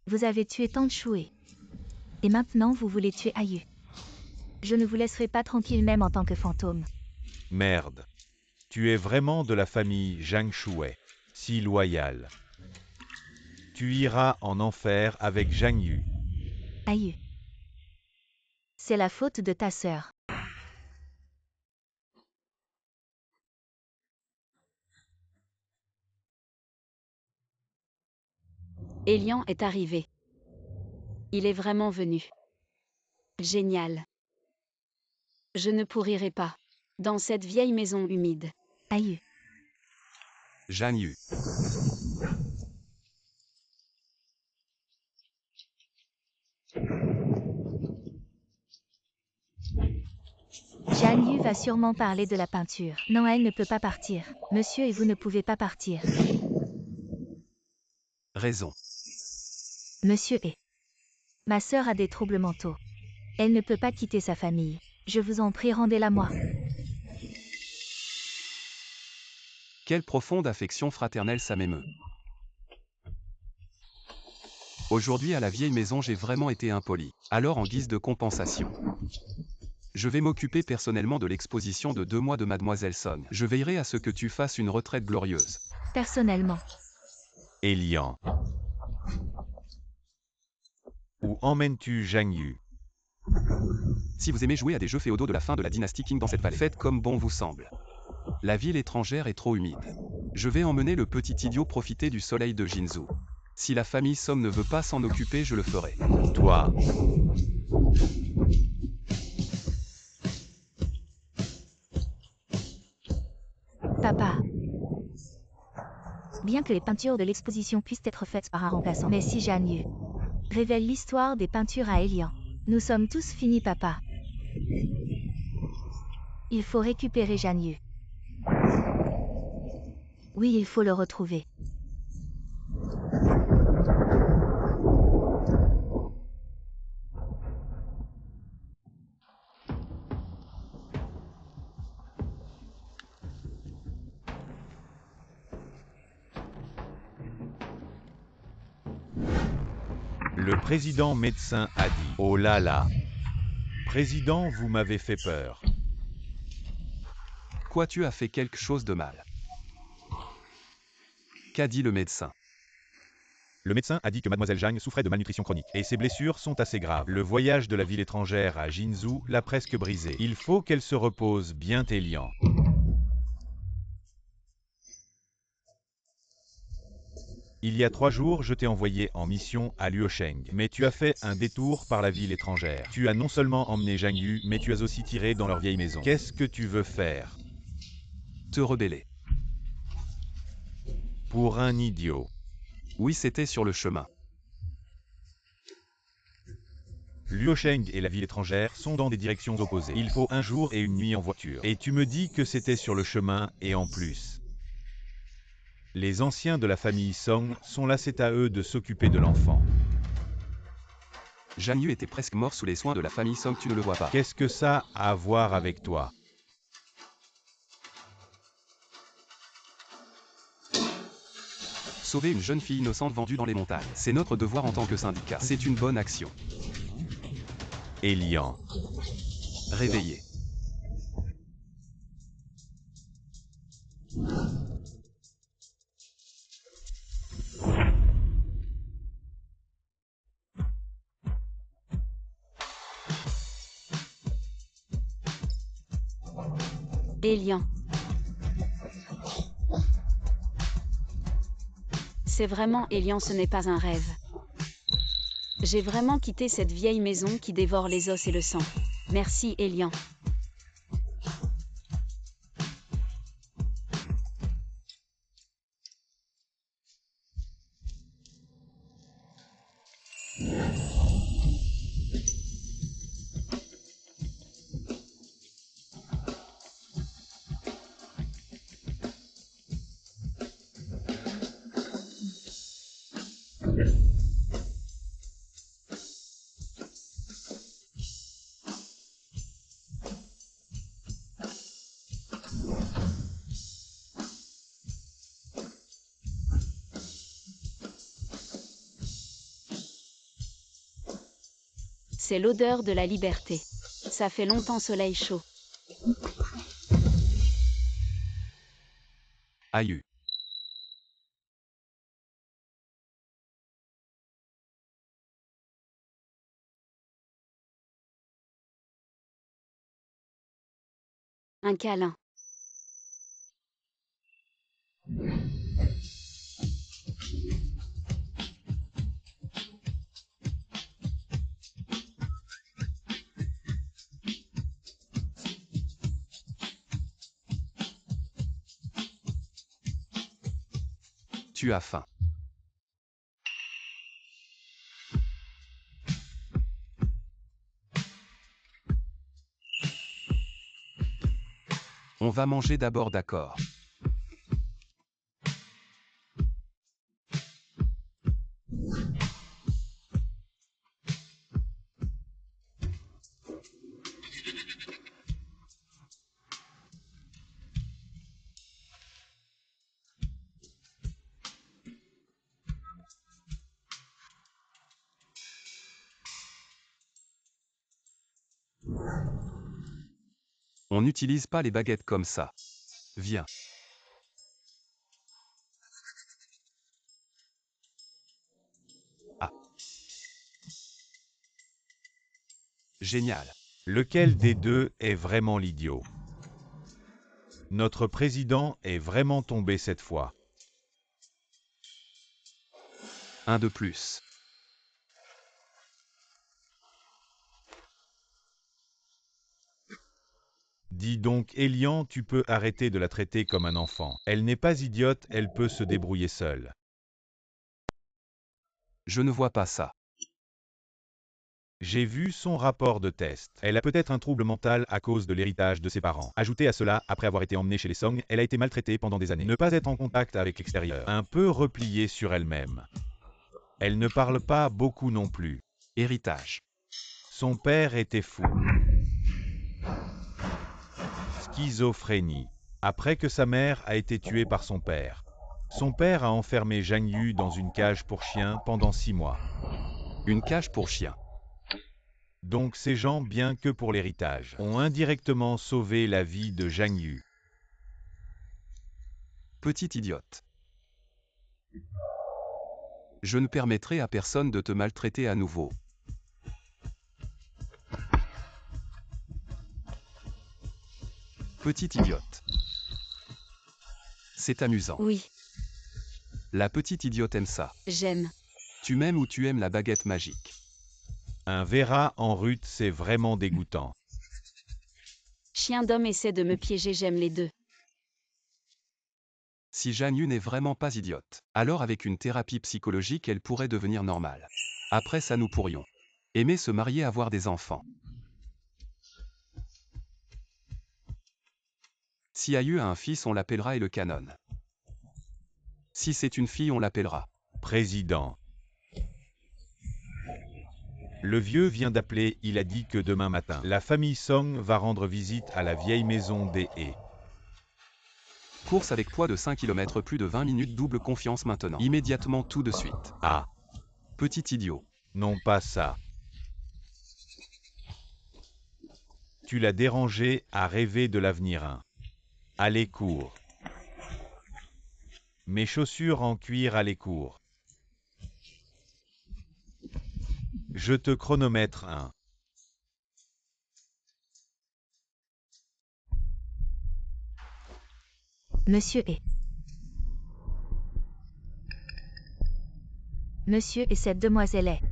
Vous avez tué Tanchue. Et maintenant vous voulez tuer Ayu. Je ne vous laisserai pas tranquille même en tant que fantôme. Merde. Tu es vraiment de la famille Zhang Shuai. Si loyal. Tu iras en enfer avec Zhang Yu. Ayu. C'est la faute de ta sœur. Elian est arrivé. Il est vraiment venu. Génial. Je ne pourrirai pas. Dans cette vieille maison humide. Ayu. Zhang Yu. Zhang Yu va sûrement parler de la peinture. Non, elle ne peut pas partir. Monsieur et vous ne pouvez pas partir. Raison. Monsieur et... Ma sœur a des troubles mentaux. Elle ne peut pas quitter sa famille. Je vous en prie, rendez-la moi. Quelle profonde affection fraternelle, ça m'émeut. Aujourd'hui à la vieille maison j'ai vraiment été impoli. Alors en guise de compensation, je vais m'occuper personnellement de l'exposition de 2 mois de Mademoiselle Son. Je veillerai à ce que tu fasses une retraite glorieuse. Personnellement. Elian. Où emmènes-tu Zhang Yu? Si vous aimez jouer à des jeux féodaux de la fin de la dynastie Qing dans cette vallée, faites comme bon vous semble. La ville étrangère est trop humide. Je vais emmener le petit idiot profiter du soleil de Jinzhou. Si la famille Song ne veut pas s'en occuper, je le ferai. Toi. Papa. Bien que les peintures de l'exposition puissent être faites par un remplaçant, mais si Zhang Yu révèle l'histoire des peintures à Elian, nous sommes tous finis, papa. Il faut récupérer Zhang Yu. Oui, il faut le retrouver. Le président médecin a dit « Oh là là. Président, vous m'avez fait peur. » Quoi, tu as fait quelque chose de mal? Qu'a dit le médecin? Le médecin a dit que Mademoiselle Zhang souffrait de malnutrition chronique et ses blessures sont assez graves. Le voyage de la ville étrangère à Jinzhou l'a presque brisée. Il faut qu'elle se repose bien, Elian. Il y a 3 jours, je t'ai envoyé en mission à Luosheng, mais tu as fait un détour par la ville étrangère. Tu as non seulement emmené Zhang Yu, mais tu as aussi tiré dans leur vieille maison. Qu'est-ce que tu veux faire? Te rebeller. Pour un idiot. Oui, c'était sur le chemin. Luosheng et la ville étrangère sont dans des directions opposées. Il faut un jour et une nuit en voiture. Et tu me dis que c'était sur le chemin, et en plus. Les anciens de la famille Song sont là, c'est à eux de s'occuper de l'enfant. Zhang Yu était presque mort sous les soins de la famille Song, tu ne le vois pas. Qu'est-ce que ça a à voir avec toi? Sauver une jeune fille innocente vendue dans les montagnes. C'est notre devoir en tant que syndicat. C'est une bonne action. Elian. Réveillé. Elian. C'est vraiment Elian, ce n'est pas un rêve. J'ai vraiment quitté cette vieille maison qui dévore les os et le sang. Merci Elian. C'est l'odeur de la liberté. Ça fait longtemps soleil chaud. Aïe. Un câlin. Tu as faim. On va manger d'abord, d'accord. On n'utilise pas les baguettes comme ça. Viens. Ah. Génial. Lequel des deux est vraiment l'idiot? Notre président est vraiment tombé cette fois. Un de plus. Dis donc, Elian, tu peux arrêter de la traiter comme un enfant. Elle n'est pas idiote, elle peut se débrouiller seule. Je ne vois pas ça. J'ai vu son rapport de test. Elle a peut-être un trouble mental à cause de l'héritage de ses parents. Ajoutez à cela, après avoir été emmenée chez les Song, elle a été maltraitée pendant des années. Ne pas être en contact avec l'extérieur. Un peu repliée sur elle-même. Elle ne parle pas beaucoup non plus. Héritage. Son père était fou. Schizophrénie. Après que sa mère a été tuée par son père. Son père a enfermé Zhang Yu dans une cage pour chiens pendant 6 mois. Une cage pour chien. Donc ces gens, bien que pour l'héritage, ont indirectement sauvé la vie de Zhang Yu. Petite idiote. Je ne permettrai à personne de te maltraiter à nouveau. Petite idiote. C'est amusant. Oui, La petite idiote aime ça. j'aime. Tu m'aimes ou tu aimes la baguette magique? Un Vera en rut, c'est vraiment dégoûtant. Chien d'homme essaie de me piéger, j'aime les deux. Si Zhang Yu n'est vraiment pas idiote, alors avec une thérapie psychologique elle pourrait devenir normale. Après ça nous pourrions aimer se marier, avoir des enfants. Si Ayu a un fils, on l'appellera et le canon. Si c'est une fille, on l'appellera Président. Le vieux vient d'appeler, il a dit que demain matin, la famille Song va rendre visite à la vieille maison des haies. Course avec poids de 5 km, plus de 20 minutes, double confiance maintenant. Immédiatement, tout de suite. Ah, Petit idiot. non pas ça. Tu l'as dérangé à rêver de l'avenir. Hein. Allez, cours. Mes chaussures en cuir, allez, cours. Je te chronomètre un. Monsieur et. Monsieur et cette demoiselle est.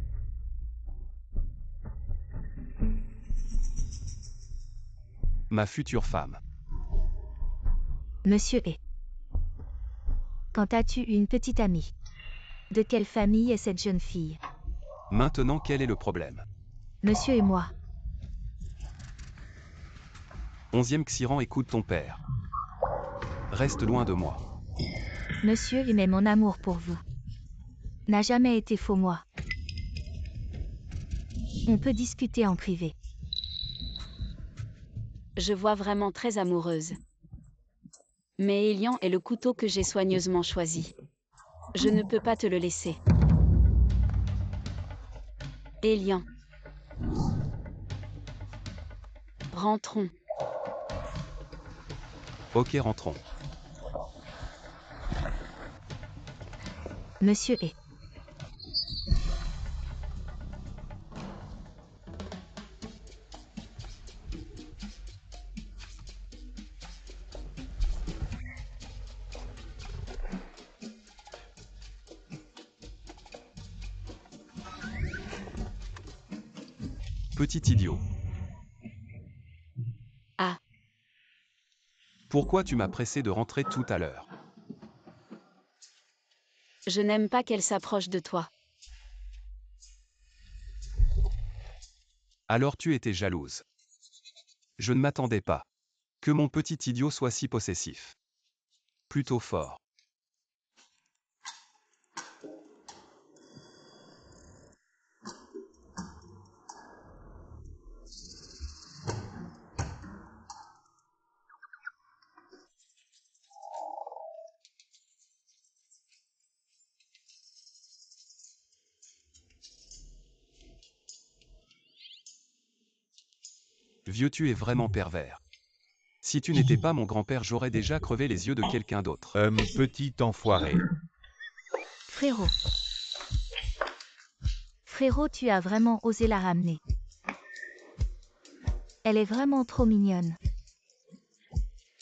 Ma future femme. Monsieur et. Quand as-tu une petite amie? De quelle famille est cette jeune fille? Maintenant, quel est le problème? Monsieur et moi. 11e Xiran, écoute ton père. Reste loin de moi. Monsieur aimait mon amour pour vous. N'a jamais été faux, moi. On peut discuter en privé. Je vois vraiment très amoureuse. Mais Elian est le couteau que j'ai soigneusement choisi. Je ne peux pas te le laisser. Elian. Rentrons. Ok, rentrons. Monsieur est. Petit idiot. Ah, Pourquoi tu m'as pressé de rentrer tout à l'heure? je n'aime pas qu'elle s'approche de toi. Alors tu étais jalouse. Je ne m'attendais pas. Que mon petit idiot soit si possessif. Plutôt fort. Vieux, tu es vraiment pervers. Si tu n'étais pas mon grand-père, j'aurais déjà crevé les yeux de quelqu'un d'autre. Petit enfoiré. Frérot. Frérot, tu as vraiment osé la ramener. Elle est vraiment trop mignonne.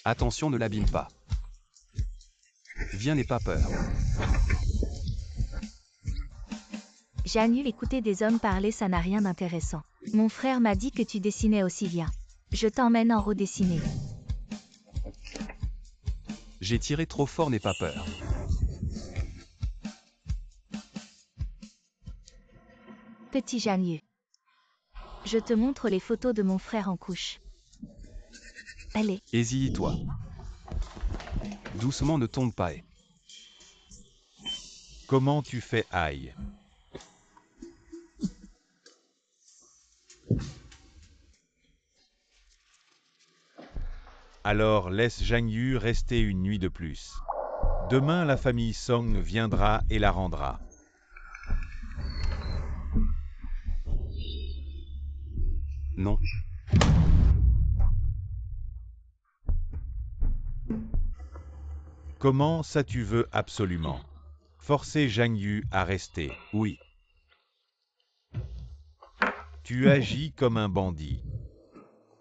Attention, ne l'abîme pas. Viens, n'aie pas peur. Janu, écouter des hommes parler, ça n'a rien d'intéressant. Mon frère m'a dit que tu dessinais aussi bien. Je t'emmène en redessiner. J'ai tiré trop fort, n'aie pas peur. Petit Janu. Je te montre les photos de mon frère en couche. Allez, Hésille-toi. Doucement, ne tombe pas. Comment tu fais aïe? Alors laisse Jangyu rester une nuit de plus. Demain la famille Song viendra et la rendra. Non. Comment ça tu veux absolument forcer Jangyu à rester? Oui. Tu agis comme un bandit.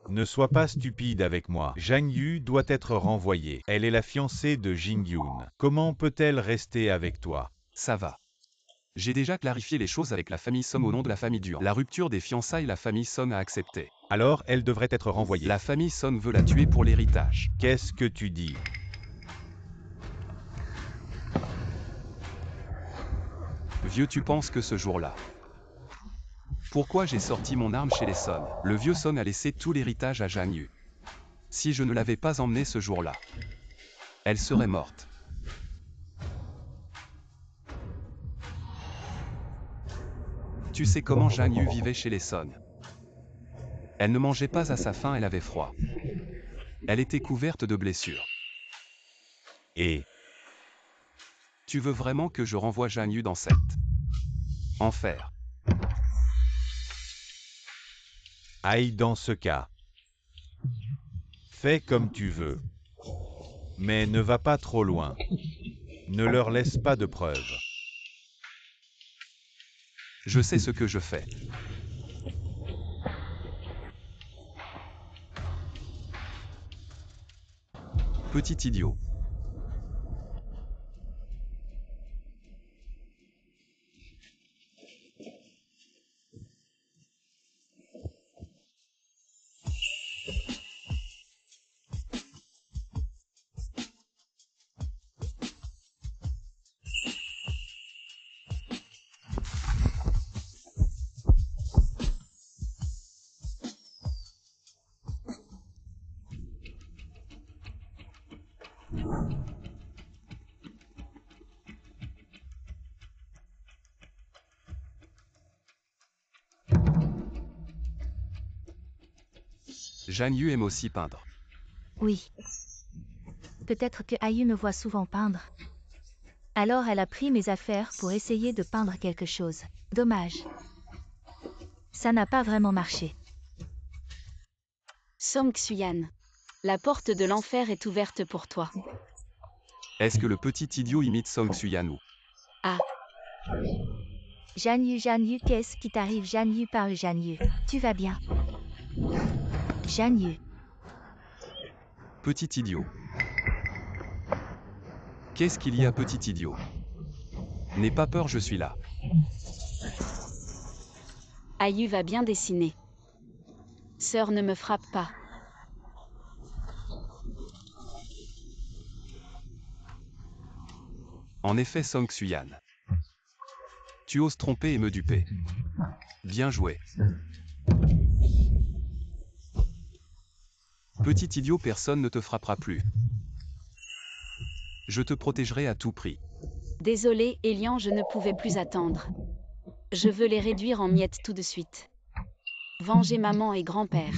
Ne sois pas stupide avec moi. Jangyu doit être renvoyée. Elle est la fiancée de Jin-Yoon. Comment peut-elle rester avec toi? Ça va. J'ai déjà clarifié les choses avec la famille Song au nom de la famille Duan. La rupture des fiançailles, la famille Song a accepté. Alors elle devrait être renvoyée. La famille Song veut la tuer pour l'héritage. Qu'est-ce que tu dis? Vieux, tu penses que ce jour-là. Pourquoi j'ai sorti mon arme chez les Song? Le vieux Song a laissé tout l'héritage à Jang-yu. Si je ne l'avais pas emmenée ce jour-là, elle serait morte. Tu sais comment Jang-yu vivait chez les Song. Elle ne mangeait pas à sa faim, elle avait froid. Elle était couverte de blessures. Et tu veux vraiment que je renvoie Jang-yu dans cet enfer? aïe dans ce cas. Fais comme tu veux. Mais ne va pas trop loin. Ne leur laisse pas de preuves. Je sais ce que je fais. Petit idiot. Jang-yu aime aussi peindre. oui. Peut-être que Ayu me voit souvent peindre. Alors elle a pris mes affaires pour essayer de peindre quelque chose. Dommage. Ça n'a pas vraiment marché. Song Xuyan. La porte de l'enfer est ouverte pour toi. Est-ce que le petit idiot imite Song Xuyan? Ah, Jean Yu, qu'est-ce qui t'arrive? Jean Yu parle. Jean Yu. Tu vas bien? Jean Yu. Petit idiot. Qu'est-ce qu'il y a, petit idiot? N'aie pas peur, je suis là. Ayu va bien dessiner. Sœur, ne me frappe pas. En effet, Song Xuyan. Tu oses tromper et me duper. Bien joué. Petit idiot, personne ne te frappera plus. Je te protégerai à tout prix. Désolé, Elian, je ne pouvais plus attendre. Je veux les réduire en miettes tout de suite. Venger maman et grand-père.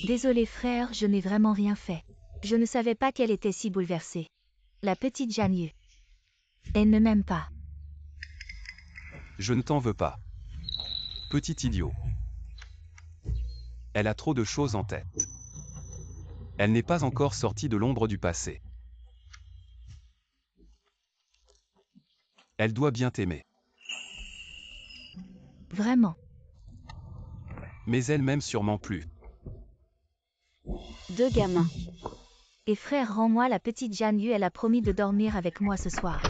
Désolé frère, je n'ai vraiment rien fait. Je ne savais pas qu'elle était si bouleversée. La petite Jean Yu. Elle ne m'aime pas. Je ne t'en veux pas. Petit idiot. Elle a trop de choses en tête. Elle n'est pas encore sortie de l'ombre du passé. Elle doit bien t'aimer. Vraiment. Mais elle m'aime sûrement plus. Deux gamins. Et frère, rends-moi la petite Jean Yu, elle a promis de dormir avec moi ce soir.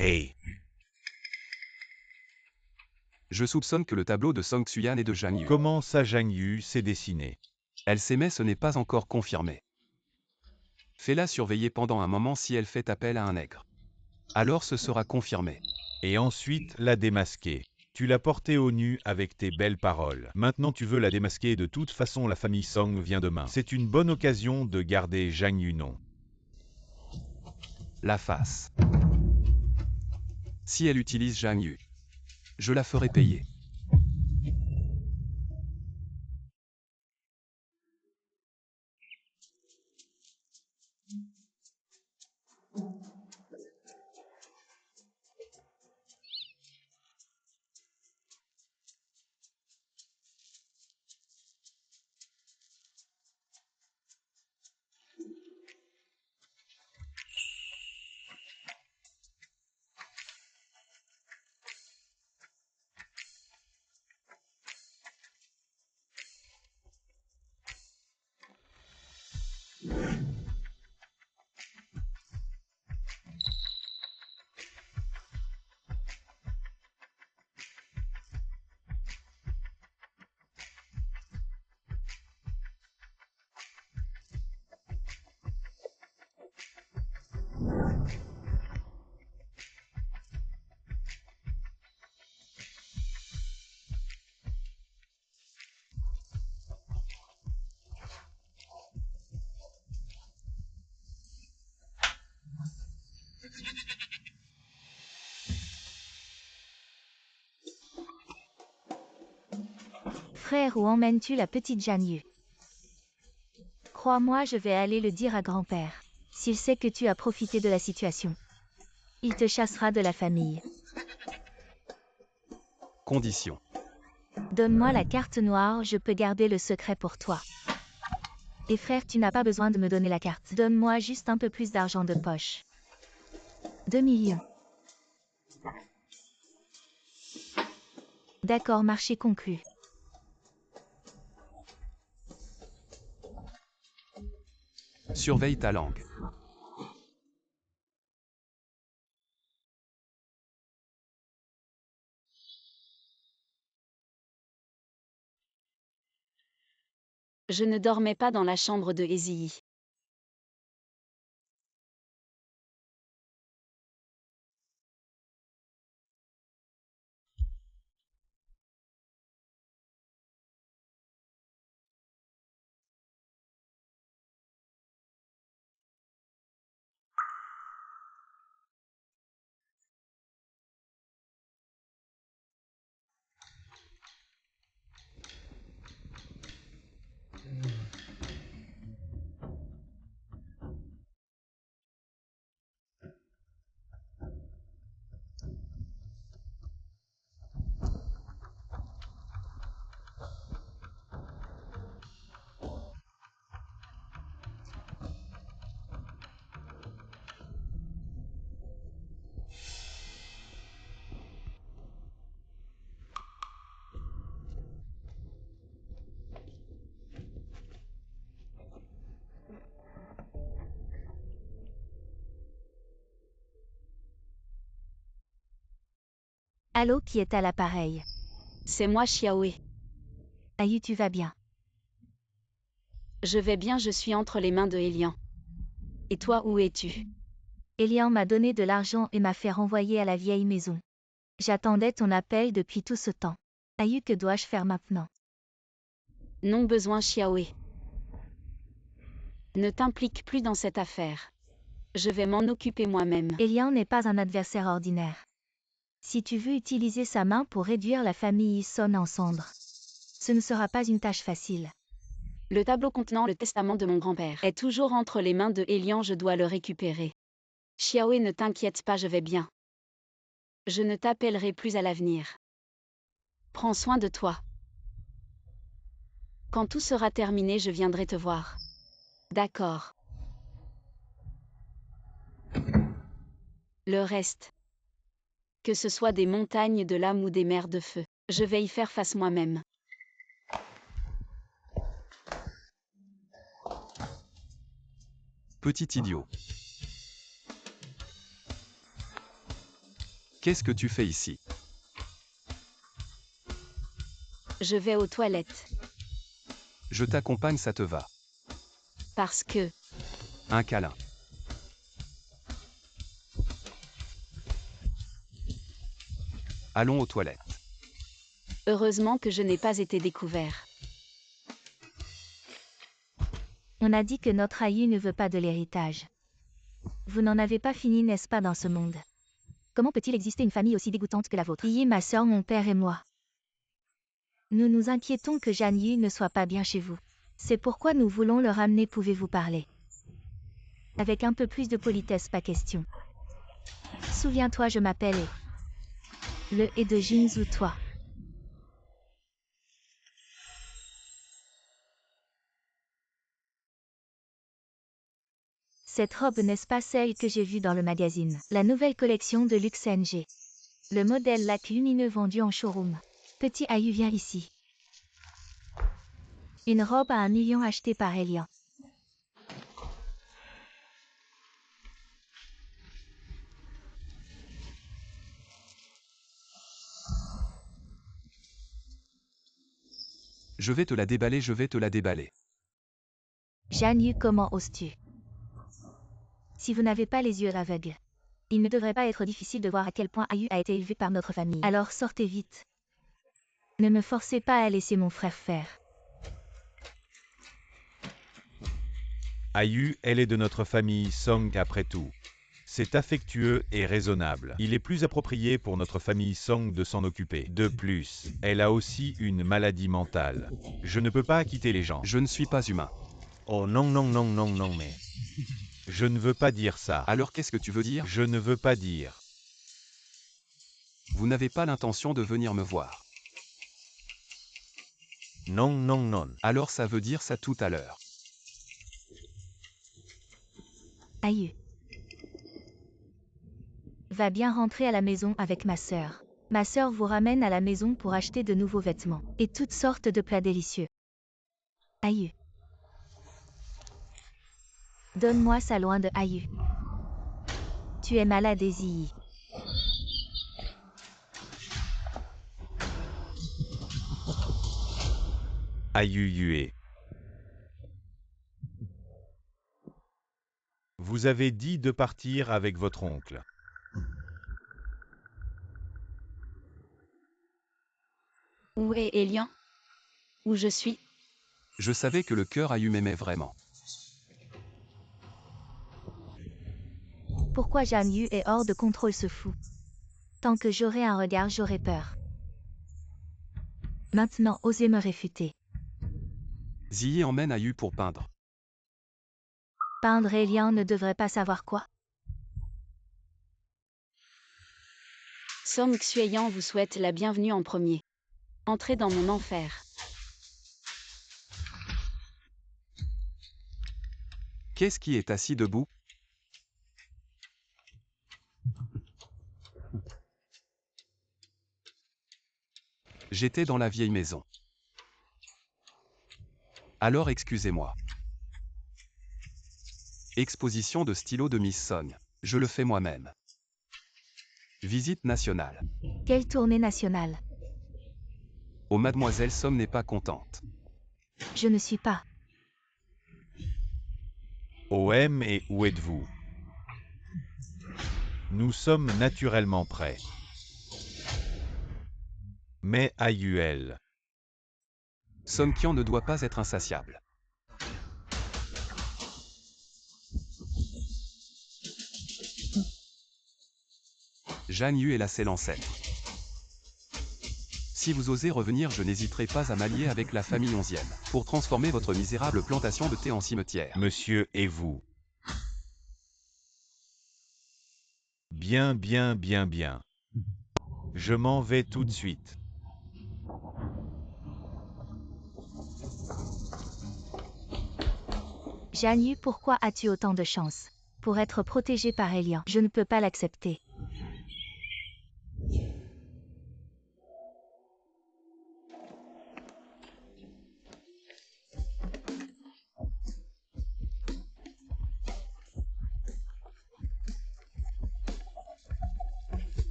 Hey, Je soupçonne que le tableau de Song Xuyan est de Zhang Yu. comment ça Zhang Yu s'est dessiné? Elle s'aimait, ce n'est pas encore confirmé. Fais-la surveiller pendant un moment, si elle fait appel à un nègre. Alors ce sera confirmé. Et ensuite la démasquer. Tu l'as portée au nu avec tes belles paroles. Maintenant tu veux la démasquer, de toute façon la famille Song vient demain. C'est une bonne occasion de garder Zhang Yu, non? La face. Si elle utilise Zhang Yu, je la ferai payer. Frère, où emmènes-tu la petite Jean Yu? Crois-moi, je vais aller le dire à grand-père. S'il sait que tu as profité de la situation, il te chassera de la famille. Condition. Donne-moi la carte noire, je peux garder le secret pour toi. Et frère, tu n'as pas besoin de me donner la carte. Donne-moi juste un peu plus d'argent de poche. 2 millions. D'accord, marché conclu. Surveille ta langue. Je ne dormais pas dans la chambre de Ezii. Allô, qui est à l'appareil? C'est moi Xiaoé. Ayu, tu vas bien? Je vais bien, je suis entre les mains de Elian. Et toi, où es-tu? Elian m'a donné de l'argent et m'a fait renvoyer à la vieille maison. J'attendais ton appel depuis tout ce temps. Ayu, que dois-je faire maintenant? Non besoin Xiaoé. Ne t'implique plus dans cette affaire. Je vais m'en occuper moi-même. Elian n'est pas un adversaire ordinaire. Si tu veux utiliser sa main pour réduire la famille Son en cendres, ce ne sera pas une tâche facile. Le tableau contenant le testament de mon grand-père est toujours entre les mains de Elian, je dois le récupérer. Xiaoé, ne t'inquiète pas, je vais bien. Je ne t'appellerai plus à l'avenir. Prends soin de toi. Quand tout sera terminé, je viendrai te voir. D'accord. Le reste. Que ce soit des montagnes de lame ou des mers de feu, je vais y faire face moi-même. Petit idiot. Qu'est-ce que tu fais ici? Je vais aux toilettes. Je t'accompagne, ça te va? Parce que... Un câlin. Allons aux toilettes. Heureusement que je n'ai pas été découvert. On a dit que notre Ayu ne veut pas de l'héritage. Vous n'en avez pas fini, n'est-ce pas, dans ce monde? Comment peut-il exister une famille aussi dégoûtante que la vôtre? Yi, ma sœur, mon père et moi. Nous nous inquiétons que Jan Yu ne soit pas bien chez vous. C'est pourquoi nous voulons le ramener, pouvez-vous parler? Avec un peu plus de politesse, pas question. Souviens-toi, je m'appelle le et de Jinzu, toi. Cette robe, n'est-ce pas celle que j'ai vue dans le magazine? La nouvelle collection de luxe NG. Le modèle lac lumineux vendu en showroom. Petit Ayu, viens ici. Une robe à 1 million achetée par Elian. Je vais te la déballer, je vais te la déballer. Jan Yu, comment oses-tu? Si vous n'avez pas les yeux aveugles, il ne devrait pas être difficile de voir à quel point Ayu a été élevé par notre famille. Alors sortez vite. Ne me forcez pas à laisser mon frère faire. Ayu, elle est de notre famille Song après tout. C'est affectueux et raisonnable. Il est plus approprié pour notre famille Song de s'en occuper. De plus, elle a aussi une maladie mentale. Je ne peux pas quitter les gens. Je ne suis pas humain. Oh non non non non non mais... Je ne veux pas dire ça. Alors qu'est-ce que tu veux dire? Je ne veux pas dire. Vous n'avez pas l'intention de venir me voir. Non non non. Alors ça veut dire ça tout à l'heure. Ayu. Va bien rentrer à la maison avec ma sœur. Ma sœur vous ramène à la maison pour acheter de nouveaux vêtements et toutes sortes de plats délicieux. Ayu. Donne-moi ça loin de Ayu. Tu es malade, Ezii. Ayu Yue. Vous avez dit de partir avec votre oncle. Où est Elian? Où je suis? Je savais que le cœur Ayu m'aimait vraiment. Pourquoi Zhang Yu est hors de contrôle ce fou? Tant que j'aurai un regard, j'aurai peur. Maintenant, osez me réfuter. Ziyi emmène Ayu pour peindre. Peindre Elian ne devrait pas savoir quoi? Song Xueyan vous souhaite la bienvenue en premier. Entrez dans mon enfer. Qu'est-ce qui est assis debout? J'étais dans la vieille maison. Alors excusez-moi. Exposition de stylo de Miss Song. Je le fais moi-même. Visite nationale. Quelle tournée nationale? Oh, mademoiselle Somme n'est pas contente. Je ne suis pas. OM et où êtes-vous? Nous sommes naturellement prêts. Mais Ayuel. Song Qian ne doit pas être insatiable. Zhang Yu est la l'ancêtre. Si vous osez revenir, je n'hésiterai pas à m'allier avec la famille 11e, pour transformer votre misérable plantation de thé en cimetière. Monsieur et vous. Bien, bien, bien, bien. Je m'en vais tout de suite. Zhang Yu, pourquoi as-tu autant de chance? Pour être protégé par Elian, je ne peux pas l'accepter.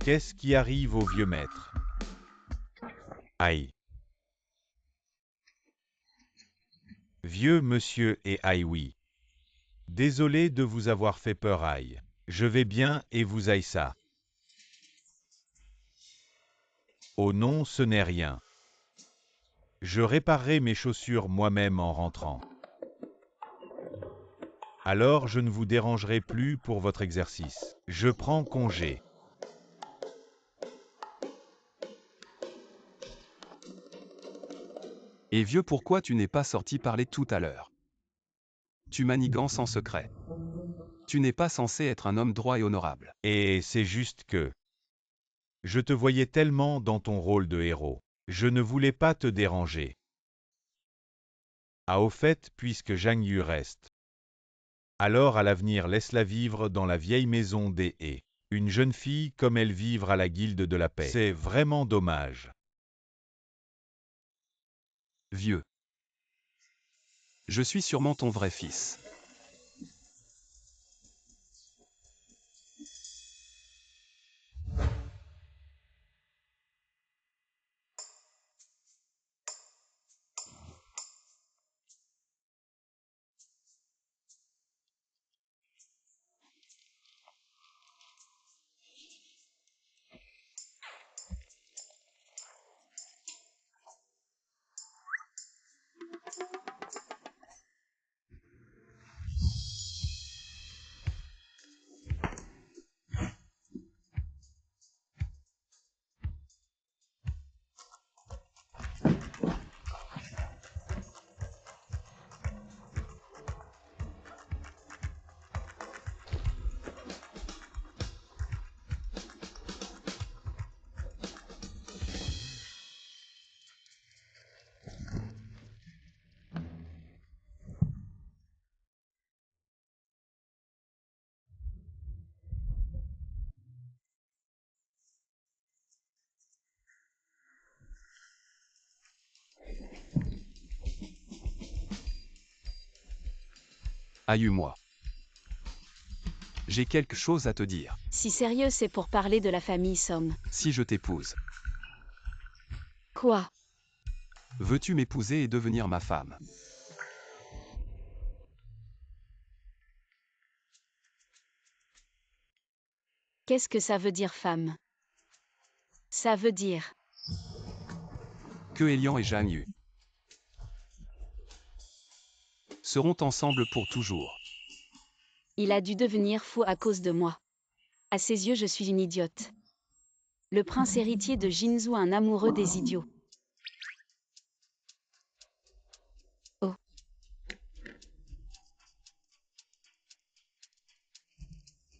Qu'est-ce qui arrive au vieux maître? Aïe. Vieux monsieur et aïe oui. Désolé de vous avoir fait peur aïe. Je vais bien et vous aïe ça. Oh non, ce n'est rien. Je réparerai mes chaussures moi-même en rentrant. Alors je ne vous dérangerai plus pour votre exercice. Je prends congé. Et vieux, pourquoi tu n'es pas sorti parler tout à l'heure? Tu manigances en secret. Tu n'es pas censé être un homme droit et honorable. Et c'est juste que... Je te voyais tellement dans ton rôle de héros. Je ne voulais pas te déranger. Ah au fait, puisque Zhang Yu reste. Alors à l'avenir laisse-la vivre dans la vieille maison des haies. Une jeune fille comme elle vivre à la guilde de la paix. C'est vraiment dommage. Vieux. Je suis sûrement ton vrai fils. Aïe-moi. J'ai quelque chose à te dire. Si sérieux, c'est pour parler de la famille Somme. Si je t'épouse, Quoi? veux-tu m'épouser et devenir ma femme? Qu'est-ce que ça veut dire femme? Ça veut dire que Elian et Zhang Yu seront ensemble pour toujours. il a dû devenir fou à cause de moi. À ses yeux, je suis une idiote. Le prince héritier de Jinzhou, un amoureux des idiots. Oh.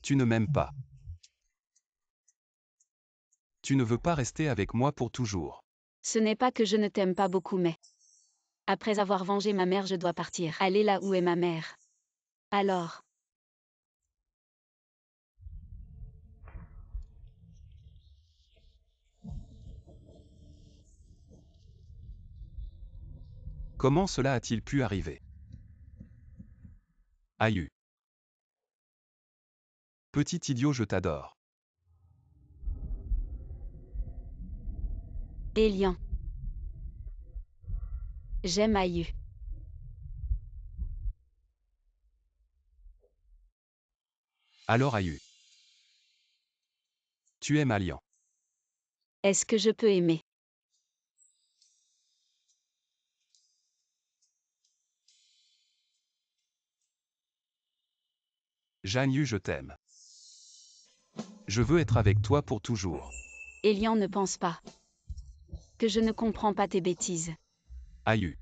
Tu ne m'aimes pas. Tu ne veux pas rester avec moi pour toujours. Ce n'est pas que je ne t'aime pas beaucoup, mais après avoir vengé ma mère, je dois partir. Aller là où est ma mère. Alors. Comment cela a-t-il pu arriver? Aïe. Petit idiot, je t'adore. Elian. J'aime Ayu. Alors Aïe. Tu aimes Elian. Est-ce que je peux aimer? Zhang Yu, je t'aime. Je veux être avec toi pour toujours. Elian, ne pense pas que je ne comprends pas tes bêtises. Aïe.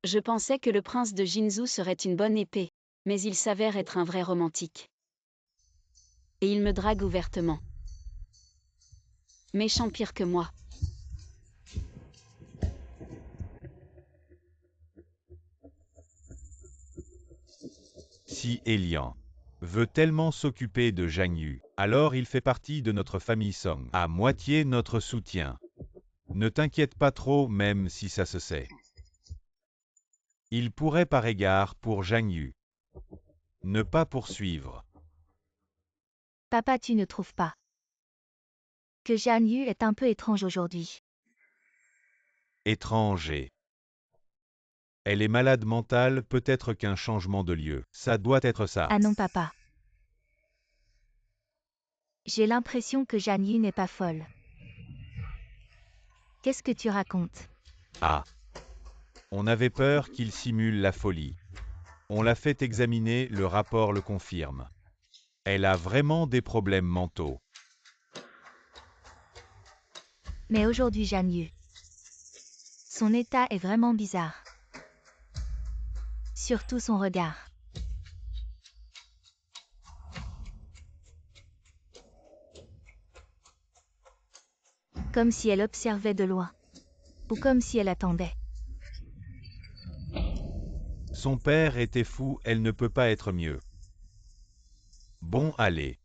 Je pensais que le prince de Jinzhou serait une bonne épée, mais il s'avère être un vrai romantique. Et il me drague ouvertement. Méchant pire que moi. Si Elian veut tellement s'occuper de Zhang Yu, alors il fait partie de notre famille Song, à moitié notre soutien. Ne t'inquiète pas trop, même si ça se sait. Il pourrait par égard pour Zhang Yu ne pas poursuivre. Papa, tu ne trouves pas que Zhang Yu est un peu étrange aujourd'hui? Étranger. Elle est malade mentale, peut-être qu'un changement de lieu. Ça doit être ça. Ah non, papa. J'ai l'impression que Zhang Yu n'est pas folle. Qu'est-ce que tu racontes? Ah. On avait peur qu'il simule la folie. On l'a fait examiner, le rapport le confirme. Elle a vraiment des problèmes mentaux. Mais aujourd'hui, Zhang Yu, son état est vraiment bizarre. Surtout son regard. Comme si elle observait de loin. Ou comme si elle attendait. Son père était fou, elle ne peut pas être mieux. Bon, allez.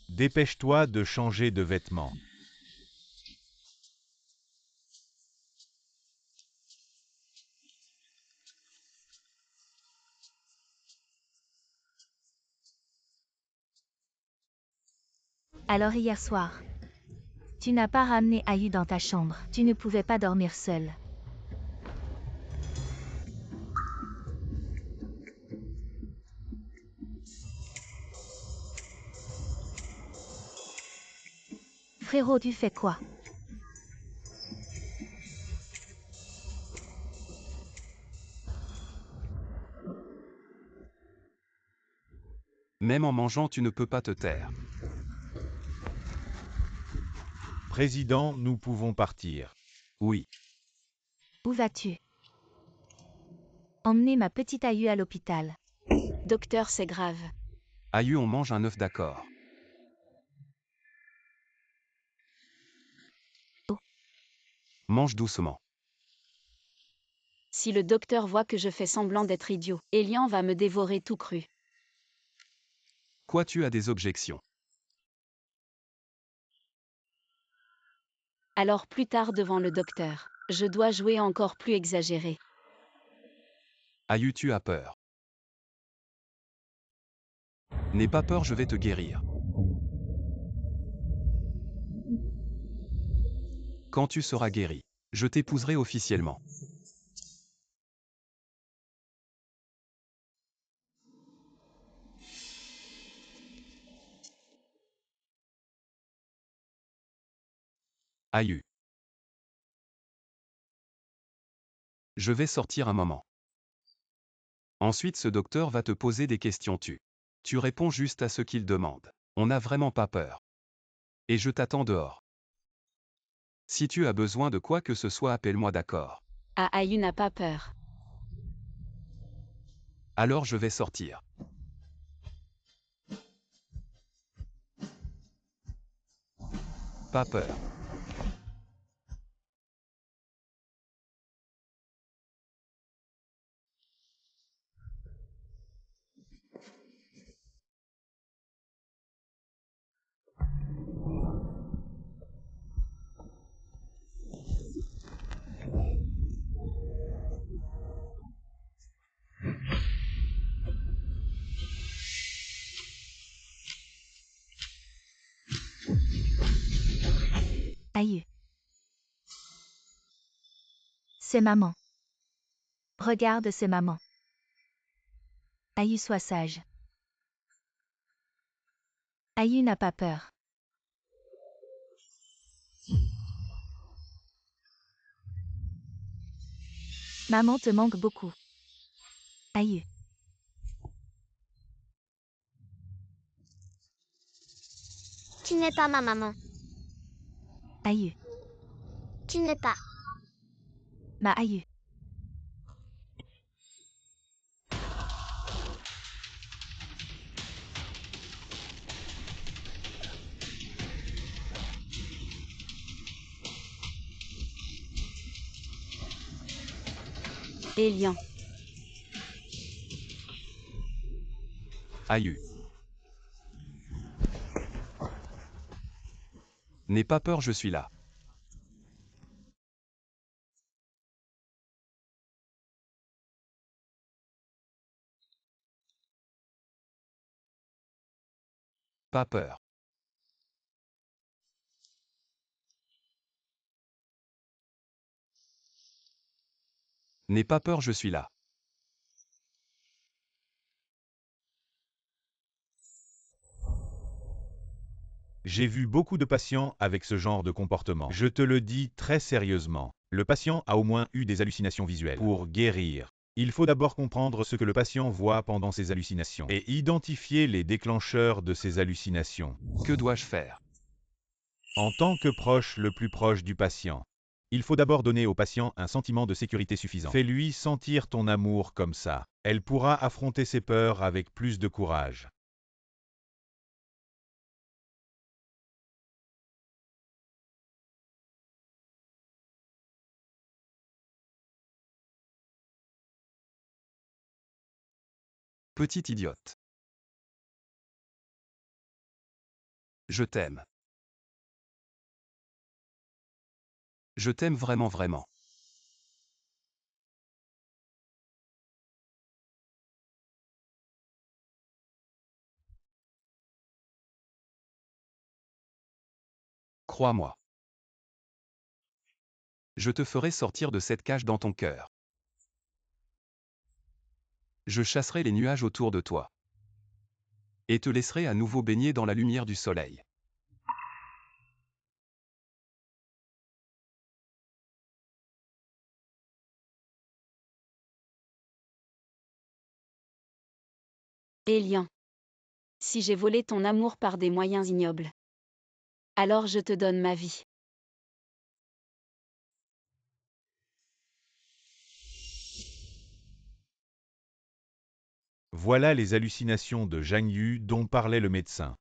Dépêche-toi de changer de vêtements. Alors hier soir, tu n'as pas ramené Ayu dans ta chambre. Tu ne pouvais pas dormir seule. Frérot, tu fais quoi? Même en mangeant, tu ne peux pas te taire. Président, nous pouvons partir. Oui. Où vas-tu? Emmener ma petite Ayu à l'hôpital. Docteur, c'est grave. Aïe, on mange un œuf, d'accord. Oh. Mange doucement. Si le docteur voit que je fais semblant d'être idiot, Elian va me dévorer tout cru. Quoi, tu as des objections? Alors plus tard devant le docteur, je dois jouer encore plus exagéré. Aïe, tu as peur. N'aie pas peur, je vais te guérir. Quand tu seras guéri, je t'épouserai officiellement. Aïe. Je vais sortir un moment. Ensuite, ce docteur va te poser des questions. Tu réponds juste à ce qu'il demande. On n'a vraiment pas peur. Et je t'attends dehors. Si tu as besoin de quoi que ce soit, appelle-moi, d'accord? Ah, Ayu n'a pas peur. Alors je vais sortir. Pas peur. Aïe. C'est maman. Regarde, c'est maman. Aïe, sois sage. Aïe n'a pas peur. Maman te manque beaucoup. Aïe. Tu n'es pas ma maman. Aïe. Tu n'es pas. Ma aïe. Elian. Aïe. N'aie pas peur, je suis là. Pas peur. N'aie pas peur, je suis là. J'ai vu beaucoup de patients avec ce genre de comportement. Je te le dis très sérieusement. Le patient a au moins eu des hallucinations visuelles. Pour guérir, il faut d'abord comprendre ce que le patient voit pendant ses hallucinations et identifier les déclencheurs de ces hallucinations. Que dois-je faire? En tant que proche le plus proche du patient, il faut d'abord donner au patient un sentiment de sécurité suffisant. Fais-lui sentir ton amour comme ça. Elle pourra affronter ses peurs avec plus de courage. Petite idiote. Je t'aime. Je t'aime vraiment, vraiment. Crois-moi. Je te ferai sortir de cette cage dans ton cœur. Je chasserai les nuages autour de toi. Et te laisserai à nouveau baigner dans la lumière du soleil. Elian. Si j'ai volé ton amour par des moyens ignobles, alors je te donne ma vie. Voilà les hallucinations de Zhang Yu dont parlait le médecin.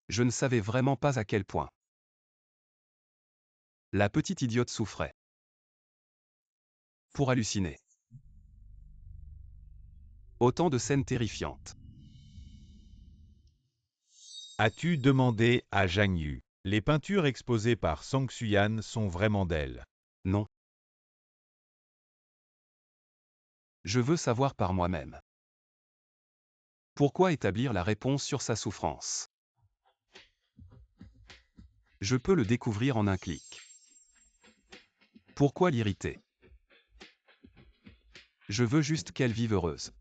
Je ne savais vraiment pas à quel point. La petite idiote souffrait. Pour halluciner. Autant de scènes terrifiantes. As-tu demandé à Zhang Yu? Les peintures exposées par Sang Xuyan sont vraiment d'elle. Non. Je veux savoir par moi-même. Pourquoi établir la réponse sur sa souffrance? Je peux le découvrir en un clic. Pourquoi l'irriter? Je veux juste qu'elle vive heureuse.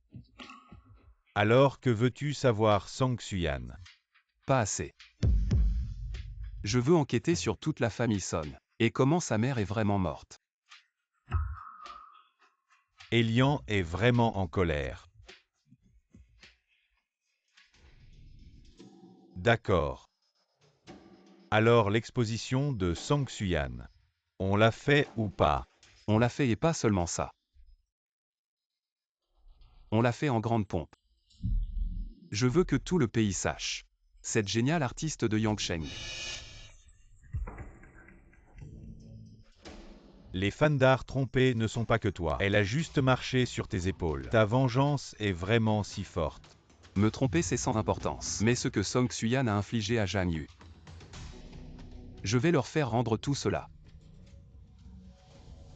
Alors que veux-tu savoir, Sang Xuyan? Pas assez. Je veux enquêter sur toute la famille Son, et comment sa mère est vraiment morte. Elian est vraiment en colère. D'accord. Alors l'exposition de Sang Xuyan. On l'a fait ou pas? On l'a fait et pas seulement ça. On l'a fait en grande pompe. Je veux que tout le pays sache. Cette géniale artiste de Yangsheng. Les fans d'art trompés ne sont pas que toi. Elle a juste marché sur tes épaules. Ta vengeance est vraiment si forte. Me tromper c'est sans importance. Mais ce que Sang Xuyan a infligé à Zhang Yu. Je vais leur faire rendre tout cela.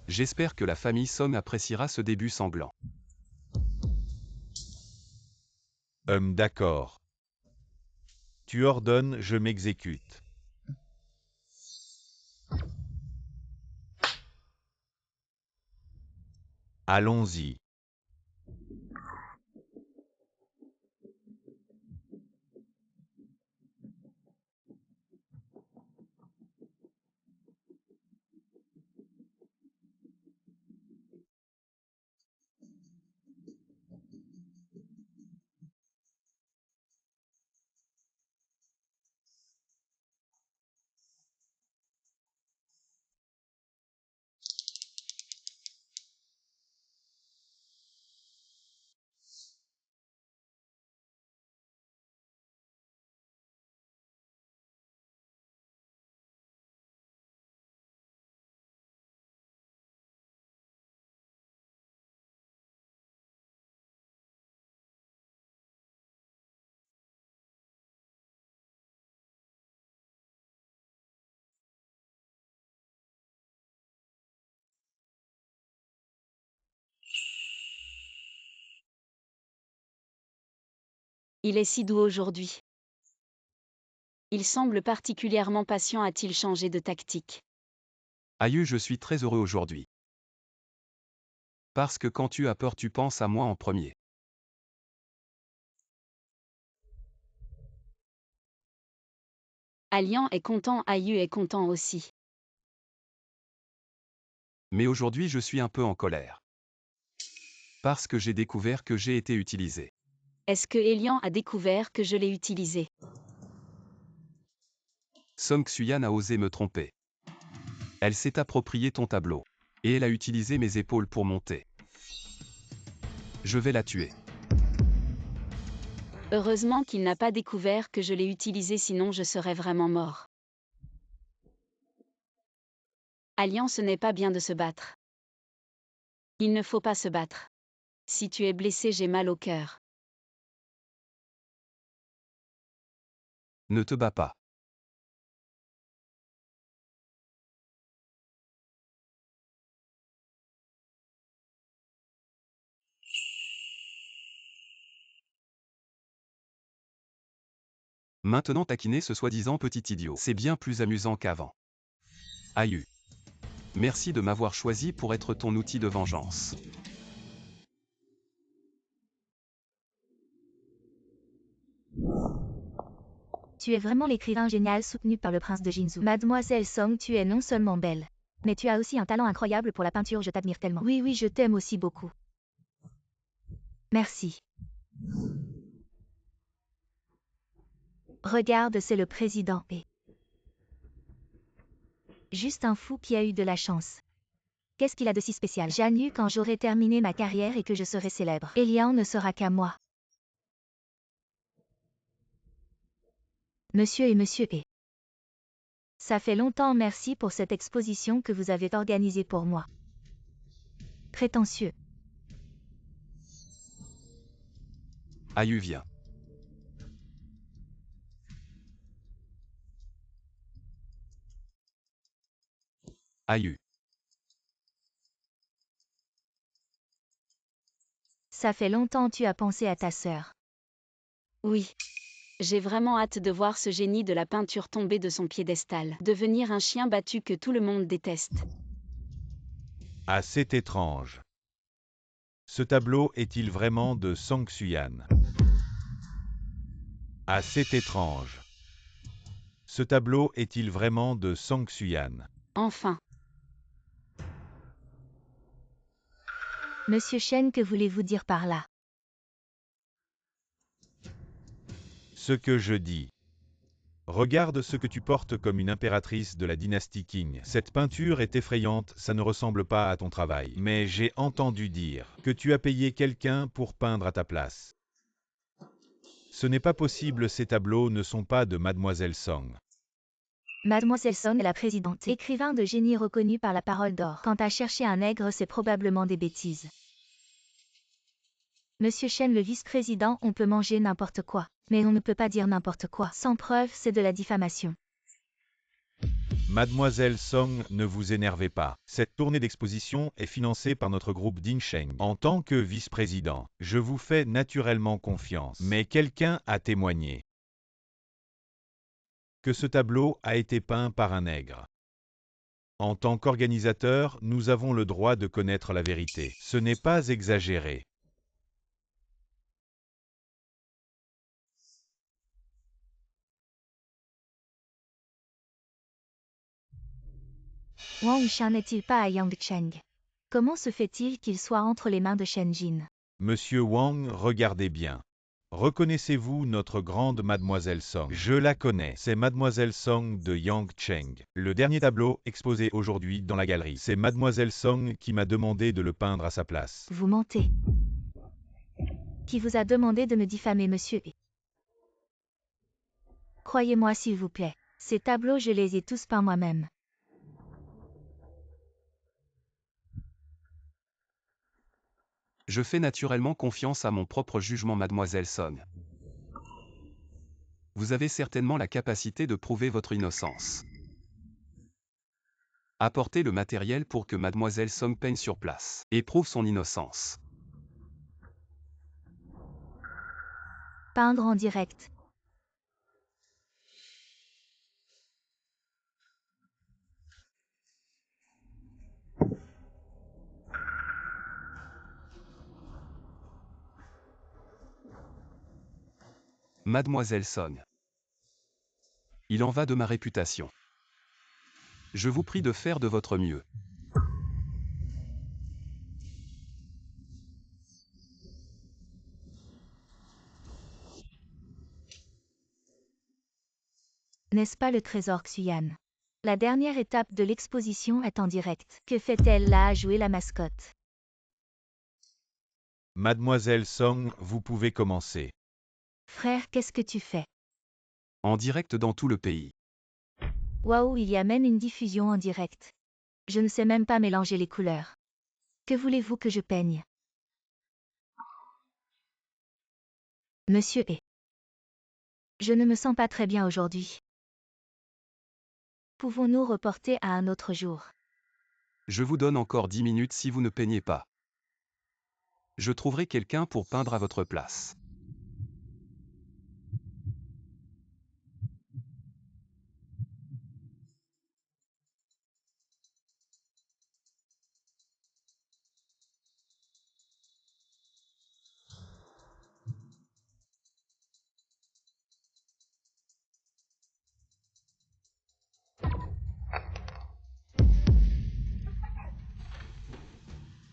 J'espère que la famille Song appréciera ce début sanglant. D'accord. Tu ordonnes, je m'exécute. Allons-y. Il est si doux aujourd'hui. Il semble particulièrement patient. A-t-il changé de tactique? Aïe, je suis très heureux aujourd'hui. Parce que quand tu as peur, tu penses à moi en premier. Alian est content, Ayu est content aussi. Mais aujourd'hui je suis un peu en colère. Parce que j'ai découvert que j'ai été utilisé. Est-ce que Elian a découvert que je l'ai utilisé? Sang Xuyan a osé me tromper. Elle s'est approprié ton tableau. Et elle a utilisé mes épaules pour monter. Je vais la tuer. Heureusement qu'il n'a pas découvert que je l'ai utilisé, sinon je serais vraiment mort. Alian, ce n'est pas bien de se battre. Il ne faut pas se battre. Si tu es blessé, j'ai mal au cœur. Ne te bats pas. Maintenant taquiner ce soi-disant petit idiot, c'est bien plus amusant qu'avant. Aïe. Merci de m'avoir choisi pour être ton outil de vengeance. Tu es vraiment l'écrivain génial soutenu par le prince de Jinzhou. Mademoiselle Song, tu es non seulement belle, mais tu as aussi un talent incroyable pour la peinture, je t'admire tellement. Oui, oui, je t'aime aussi beaucoup. Merci. Regarde, c'est le président et... Juste un fou qui a eu de la chance. Qu'est-ce qu'il a de si spécial? Zhang Yu, quand j'aurai terminé ma carrière et que je serai célèbre. Elian ne sera qu'à moi. Monsieur et Monsieur E. Ça fait longtemps, merci pour cette exposition que vous avez organisée pour moi. Prétentieux. Ayu vient. Ayu. Ça fait longtemps tu as pensé à ta sœur. Oui. J'ai vraiment hâte de voir ce génie de la peinture tomber de son piédestal, devenir un chien battu que tout le monde déteste. Ah, c'est étrange. Ce tableau est-il vraiment de Sang Xuyan? Ah, c'est étrange. Ce tableau est-il vraiment de Sang Xuyan? Enfin. Monsieur Shen, que voulez-vous dire par là? Ce que je dis. Regarde ce que tu portes comme une impératrice de la dynastie Qing. Cette peinture est effrayante, ça ne ressemble pas à ton travail. Mais j'ai entendu dire que tu as payé quelqu'un pour peindre à ta place. Ce n'est pas possible, ces tableaux ne sont pas de Mademoiselle Song. Mademoiselle Song est la présidente, écrivain de génie reconnu par la parole d'or. Quant à chercher un nègre, c'est probablement des bêtises. Monsieur Shen, le vice-président, on peut manger n'importe quoi. Mais on ne peut pas dire n'importe quoi. Sans preuve, c'est de la diffamation. Mademoiselle Song, ne vous énervez pas. Cette tournée d'exposition est financée par notre groupe Dinsheng. En tant que vice-président, je vous fais naturellement confiance. Mais quelqu'un a témoigné que ce tableau a été peint par un nègre. En tant qu'organisateur, nous avons le droit de connaître la vérité. Ce n'est pas exagéré. Wang Wuxian n'est-il pas à Yangcheng? Comment se fait-il qu'il soit entre les mains de Shen Jin? Monsieur Wang, regardez bien. Reconnaissez-vous notre grande Mademoiselle Song? Je la connais. C'est Mademoiselle Song de Yangcheng. Le dernier tableau exposé aujourd'hui dans la galerie. C'est Mademoiselle Song qui m'a demandé de le peindre à sa place. Vous mentez. Qui vous a demandé de me diffamer, monsieur? Croyez-moi s'il vous plaît. Ces tableaux, je les ai tous peints moi-même. Je fais naturellement confiance à mon propre jugement, Mademoiselle Song. Vous avez certainement la capacité de prouver votre innocence. Apportez le matériel pour que Mademoiselle Song peigne sur place et prouve son innocence. Peindre en direct. Mademoiselle Song. Il en va de ma réputation. Je vous prie de faire de votre mieux. N'est-ce pas le trésor Xuyan? La dernière étape de l'exposition est en direct. Que fait-elle là à jouer la mascotte? Mademoiselle Song, vous pouvez commencer. Frère, qu'est-ce que tu fais? En direct dans tout le pays. Waouh, il y a même une diffusion en direct. Je ne sais même pas mélanger les couleurs. Que voulez-vous que je peigne? Monsieur E. Je ne me sens pas très bien aujourd'hui. Pouvons-nous reporter à un autre jour? Je vous donne encore 10 minutes si vous ne peignez pas. Je trouverai quelqu'un pour peindre à votre place.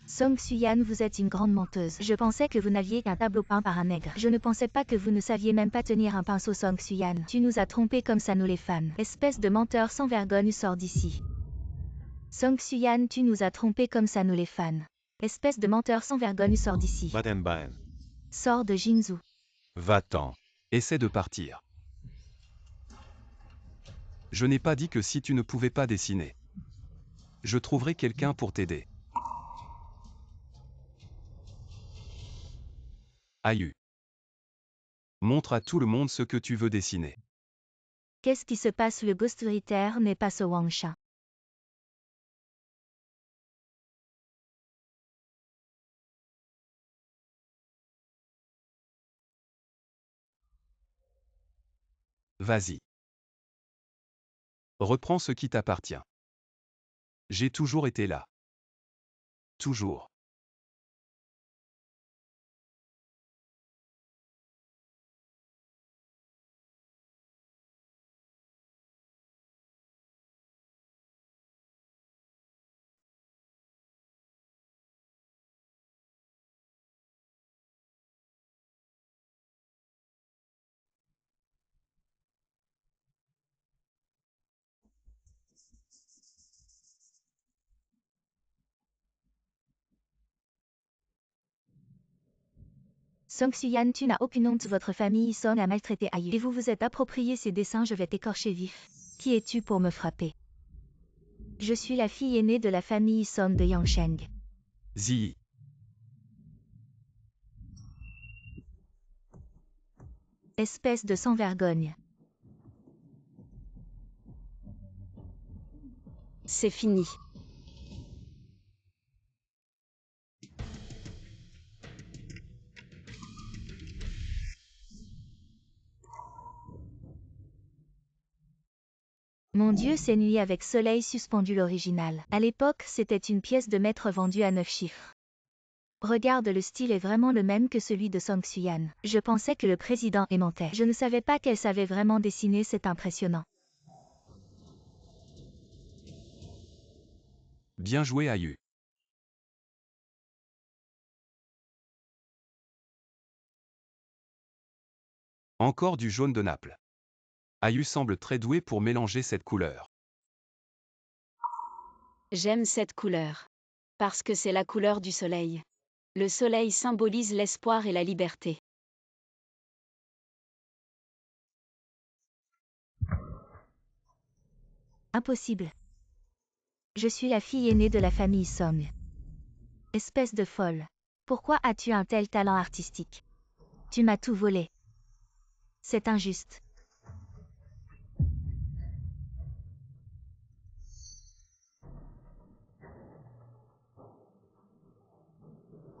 Song Xuyan, vous êtes une grande menteuse. Je pensais que vous n'aviez qu'un tableau peint par un nègre. Je ne pensais pas que vous ne saviez même pas tenir un pinceau, Song Xuyan. Tu nous as trompés comme ça, nous les fans. Espèce de menteur sans vergogne, sors d'ici. Song Xuyan, tu nous as trompés comme ça, nous les fans. Espèce de menteur sans vergogne, sors d'ici. Batenbaen. Sors de Jinzhou. Va-t'en. Essaie de partir. Je n'ai pas dit que si tu ne pouvais pas dessiner. Je trouverai quelqu'un pour t'aider. Ayu. Montre à tout le monde ce que tu veux dessiner. Qu'est-ce qui se passe? Le ghostwriter n'est pas ce Wang Sha. Vas-y. Reprends ce qui t'appartient. J'ai toujours été là. Toujours. Song Xuyan, tu n'as aucune honte. Votre famille Son a maltraité Ayu. Et vous vous êtes approprié ces dessins. Je vais t'écorcher vif. Qui es-tu pour me frapper? Je suis la fille aînée de la famille Son de Yangsheng. Ziyi. Espèce de sans-vergogne. C'est fini. Mon Dieu, c'est Nuit avec Soleil suspendu. L'original. À l'époque, c'était une pièce de maître vendue à 9 chiffres. Regarde, le style est vraiment le même que celui de Song Xuyan. Je pensais que le président aimantait. Je ne savais pas qu'elle savait vraiment dessiner, c'est impressionnant. Bien joué Ayu. Encore du jaune de Naples. Ayu semble très doué pour mélanger cette couleur. J'aime cette couleur. Parce que c'est la couleur du soleil. Le soleil symbolise l'espoir et la liberté. Impossible. Je suis la fille aînée de la famille Song. Espèce de folle. Pourquoi as-tu un tel talent artistique? Tu m'as tout volé. C'est injuste.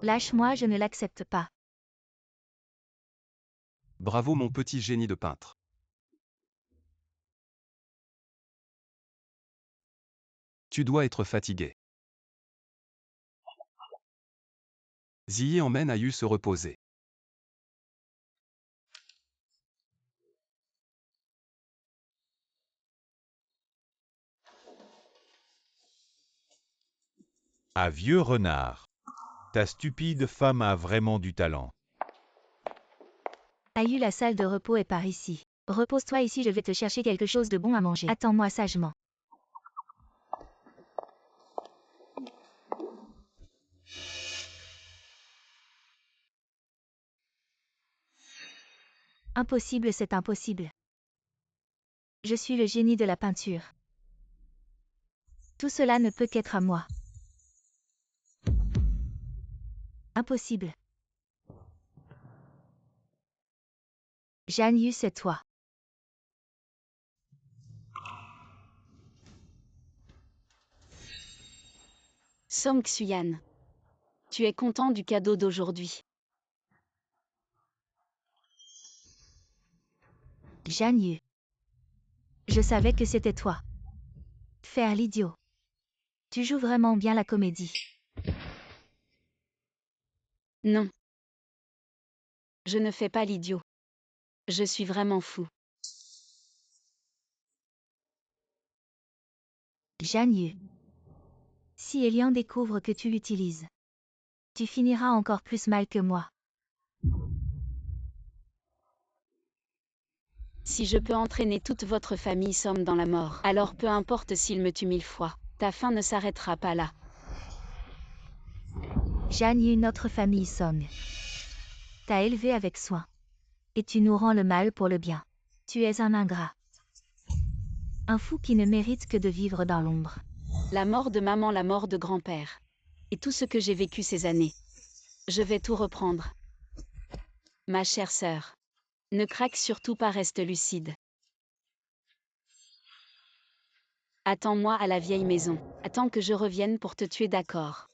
Lâche-moi, je ne l'accepte pas. Bravo mon petit génie de peintre. Tu dois être fatigué. Ziyi emmène Ayu se reposer. Ah vieux renard. Ta stupide femme a vraiment du talent. Ayu, la salle de repos est par ici. Repose-toi ici, je vais te chercher quelque chose de bon à manger. Attends-moi sagement. Impossible, c'est impossible. Je suis le génie de la peinture. Tout cela ne peut qu'être à moi. Impossible. Jan Yu, c'est toi. Song Xuyan. Tu es content du cadeau d'aujourd'hui. Jan Yu. Je savais que c'était toi. Faire l'idiot. Tu joues vraiment bien la comédie. Non. Je ne fais pas l'idiot. Je suis vraiment fou. Jan Yu. Si Elian découvre que tu l'utilises, tu finiras encore plus mal que moi. Si je peux entraîner toute votre famille Somme dans la mort, alors peu importe s'il me tue 1000 fois, ta fin ne s'arrêtera pas là. Jan Yu, notre famille Song. T'as élevé avec soin. Et tu nous rends le mal pour le bien. Tu es un ingrat. Un fou qui ne mérite que de vivre dans l'ombre. La mort de maman, la mort de grand-père. Et tout ce que j'ai vécu ces années. Je vais tout reprendre. Ma chère sœur. Ne craque surtout pas, reste lucide. Attends-moi à la vieille maison. Attends que je revienne pour te tuer, d'accord?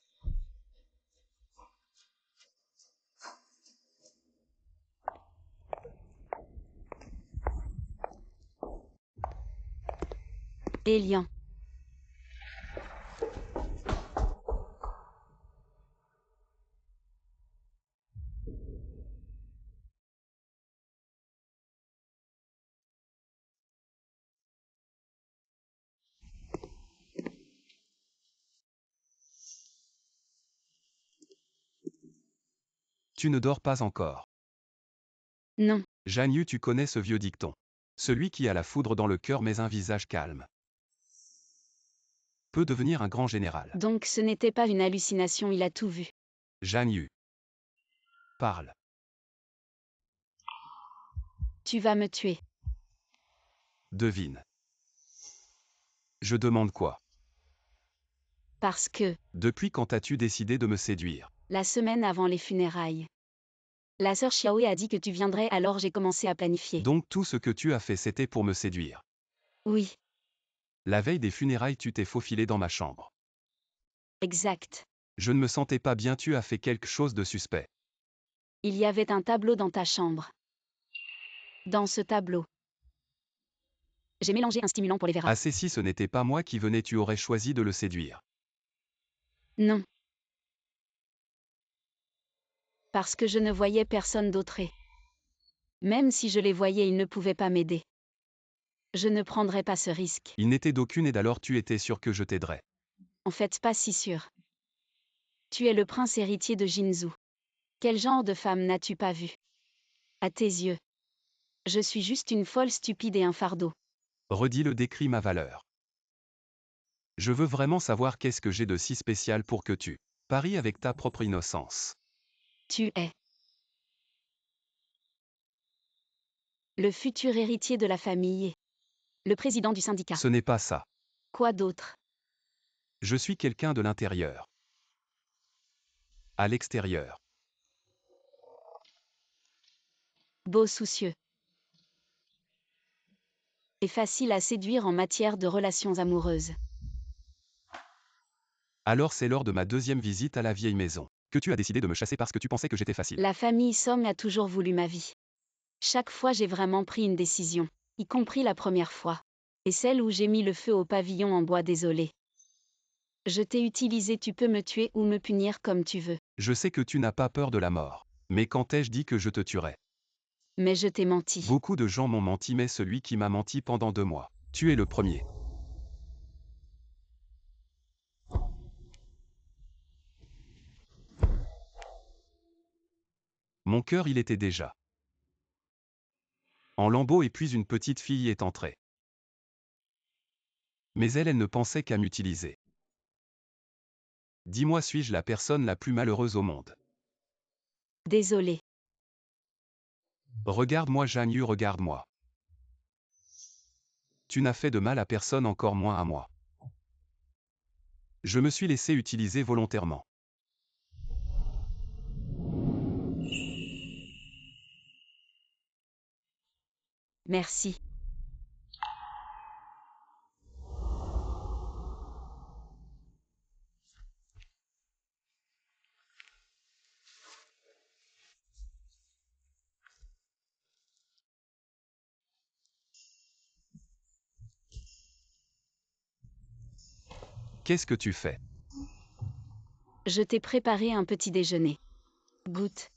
Elian. Tu ne dors pas encore. Non. Jian Yu, tu connais ce vieux dicton. Celui qui a la foudre dans le cœur mais un visage calme peut devenir un grand général. Donc ce n'était pas une hallucination, il a tout vu. Jian Yu. Parle. Tu vas me tuer. Devine. Je demande quoi? Parce que, Depuis quand as-tu décidé de me séduire? la semaine avant les funérailles, la sœur Xiaoe a dit que tu viendrais, alors j'ai commencé à planifier. Donc tout ce que tu as fait c'était pour me séduire. Oui, La veille des funérailles tu t'es faufilé dans ma chambre. exact. Je ne me sentais pas bien, tu as fait quelque chose de suspect. Il y avait un tableau dans ta chambre. Dans ce tableau, j'ai mélangé un stimulant pour les verras. Assez, si ce n'était pas moi qui venais tu aurais choisi de le séduire. Non. Parce que je ne voyais personne d'autre et, même si je les voyais, ils ne pouvaient pas m'aider. Je ne prendrais pas ce risque. Il n'était d'aucune aide, alors tu étais sûr que je t'aiderais. En fait, pas si sûr. Tu es le prince héritier de Jinzhou. Quel genre de femme n'as-tu pas vu? À tes yeux, je suis juste une folle stupide et un fardeau. Redis-le, décris ma valeur. Je veux vraiment savoir qu'est-ce que j'ai de si spécial pour que tu paries avec ta propre innocence. Tu es le futur héritier de la famille et le président du syndicat. Ce n'est pas ça. Quoi d'autre? Je suis quelqu'un de l'intérieur. À l'extérieur. Beau, soucieux. Et facile à séduire en matière de relations amoureuses. Alors c'est lors de ma deuxième visite à la vieille maison que tu as décidé de me chasser parce que tu pensais que j'étais facile. La famille Somme a toujours voulu ma vie. Chaque fois j'ai vraiment pris une décision, y compris la première fois. Et celle où j'ai mis le feu au pavillon en bois, désolé. Je t'ai utilisé, tu peux me tuer ou me punir comme tu veux. Je sais que tu n'as pas peur de la mort. Mais quand ai-je dit que je te tuerais? Mais je t'ai menti. Beaucoup de gens m'ont menti, mais celui qui m'a menti pendant 2 mois, tu es le premier. Mon cœur, il était déjà en lambeaux, et puis une petite fille est entrée. Mais elle ne pensait qu'à m'utiliser. Dis-moi, suis-je la personne la plus malheureuse au monde? Désolé. Regarde-moi, Jian Yu, regarde-moi. Tu n'as fait de mal à personne, encore moins à moi. Je me suis laissé utiliser volontairement. Merci. Qu'est-ce que tu fais? Je t'ai préparé un petit déjeuner. Goûte.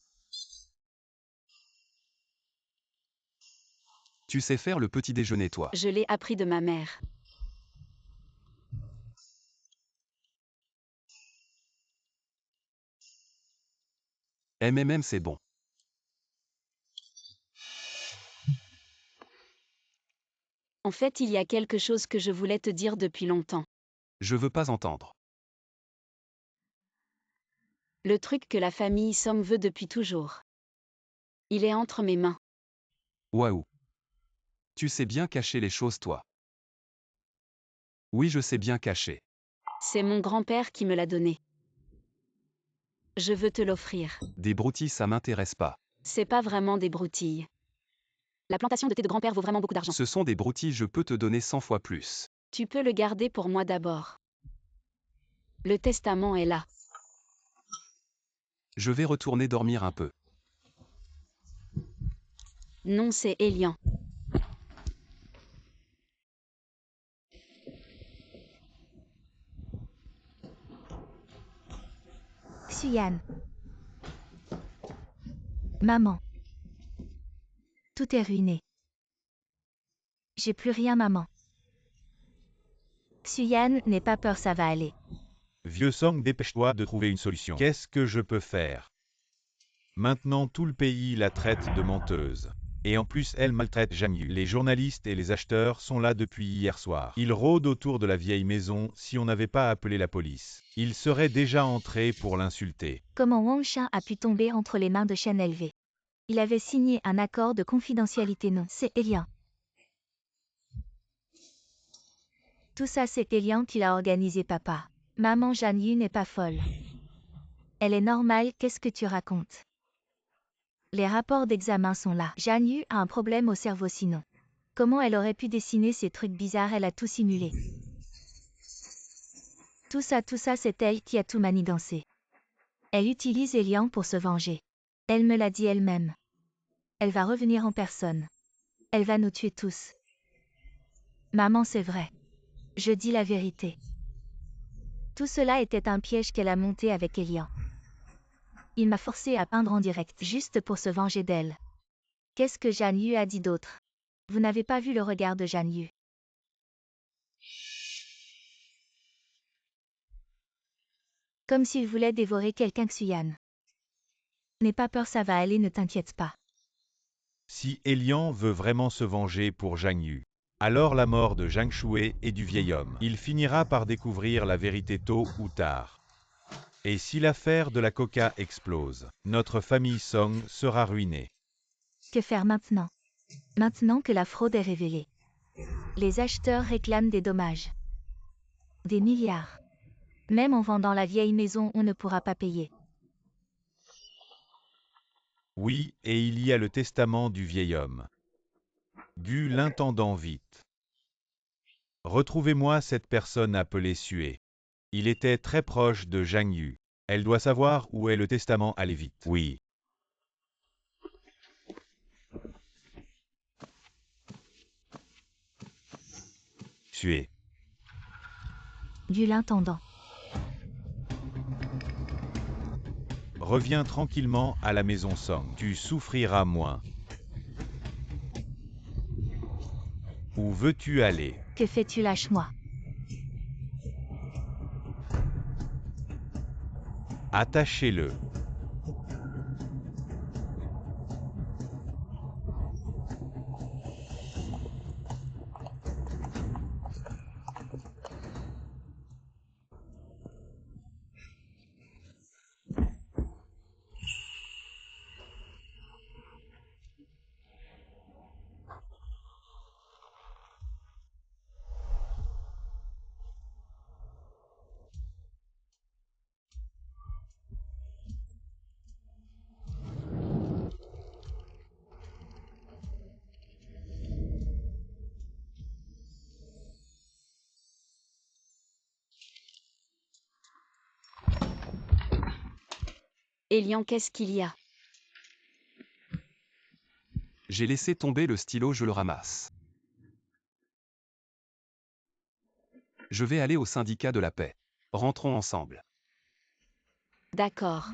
Tu sais faire le petit déjeuner, toi? Je l'ai appris de ma mère. C'est bon. En fait, il y a quelque chose que je voulais te dire depuis longtemps. Je veux pas entendre. Le truc que la famille Somme veut depuis toujours. Il est entre mes mains. Waouh. Tu sais bien cacher les choses, toi. Oui, je sais bien cacher. C'est mon grand-père qui me l'a donné. Je veux te l'offrir. Des broutilles, ça m'intéresse pas. C'est pas vraiment des broutilles. La plantation de thé de grand-père vaut vraiment beaucoup d'argent. Ce sont des broutilles, je peux te donner 100 fois plus. Tu peux le garder pour moi d'abord. Le testament est là. Je vais retourner dormir un peu. Non, c'est Elian. Xuyan. Maman. Tout est ruiné. J'ai plus rien, maman. Xuyan, n'aie pas peur, ça va aller. Vieux Song, dépêche-toi de trouver une solution. Qu'est-ce que je peux faire? Maintenant tout le pays la traite de menteuse. Et en plus elle maltraite Zhang Yu. Les journalistes et les acheteurs sont là depuis hier soir. Ils rôdent autour de la vieille maison. Si on n'avait pas appelé la police, ils seraient déjà entrés pour l'insulter. Comment Wang Shan a pu tomber entre les mains de Chen LV? Il avait signé un accord de confidentialité. Non, c'est Elian. Tout ça, c'est Elian qui l'a organisé, papa. Maman Zhang Yu n'est pas folle. Elle est normale, qu'est-ce que tu racontes? Les rapports d'examen sont là. Zhang Yu a un problème au cerveau sinon. Comment elle aurait pu dessiner ces trucs bizarres? Elle a tout simulé. Tout ça, c'est elle qui a tout manigancé. Elle utilise Elian pour se venger. Elle me l'a dit elle-même. Elle va revenir en personne. Elle va nous tuer tous. Maman, c'est vrai. Je dis la vérité. Tout cela était un piège qu'elle a monté avec Elian. Il m'a forcé à peindre en direct, juste pour se venger d'elle. Qu'est-ce que Zhang Yu a dit d'autre? Vous n'avez pas vu le regard de Zhang Yu. Comme s'il voulait dévorer quelqu'un. Xuyan. N'aie pas peur, ça va aller, ne t'inquiète pas. Si Elian veut vraiment se venger pour Zhang Yu, alors la mort de Zhang Shuai et du vieil homme, il finira par découvrir la vérité tôt ou tard. Et si l'affaire de la coca explose, notre famille Song sera ruinée. Que faire maintenant? Maintenant que la fraude est révélée. Les acheteurs réclament des dommages. Des milliards. Même en vendant la vieille maison, on ne pourra pas payer. Oui, et il y a le testament du vieil homme. Gu l'intendant vite. Retrouvez-moi cette personne appelée Sue. Il était très proche de Zhang Yu. Elle doit savoir où est le testament, allez vite. Oui. Sue. Gu l'intendant. Reviens tranquillement à la maison Song. Tu souffriras moins. Où veux-tu aller? Que fais-tu? Lâche-moi. Attachez-le. Elian, qu'est-ce qu'il y a? J'ai laissé tomber le stylo, je le ramasse. Je vais aller au syndicat de la paix. Rentrons ensemble. D'accord.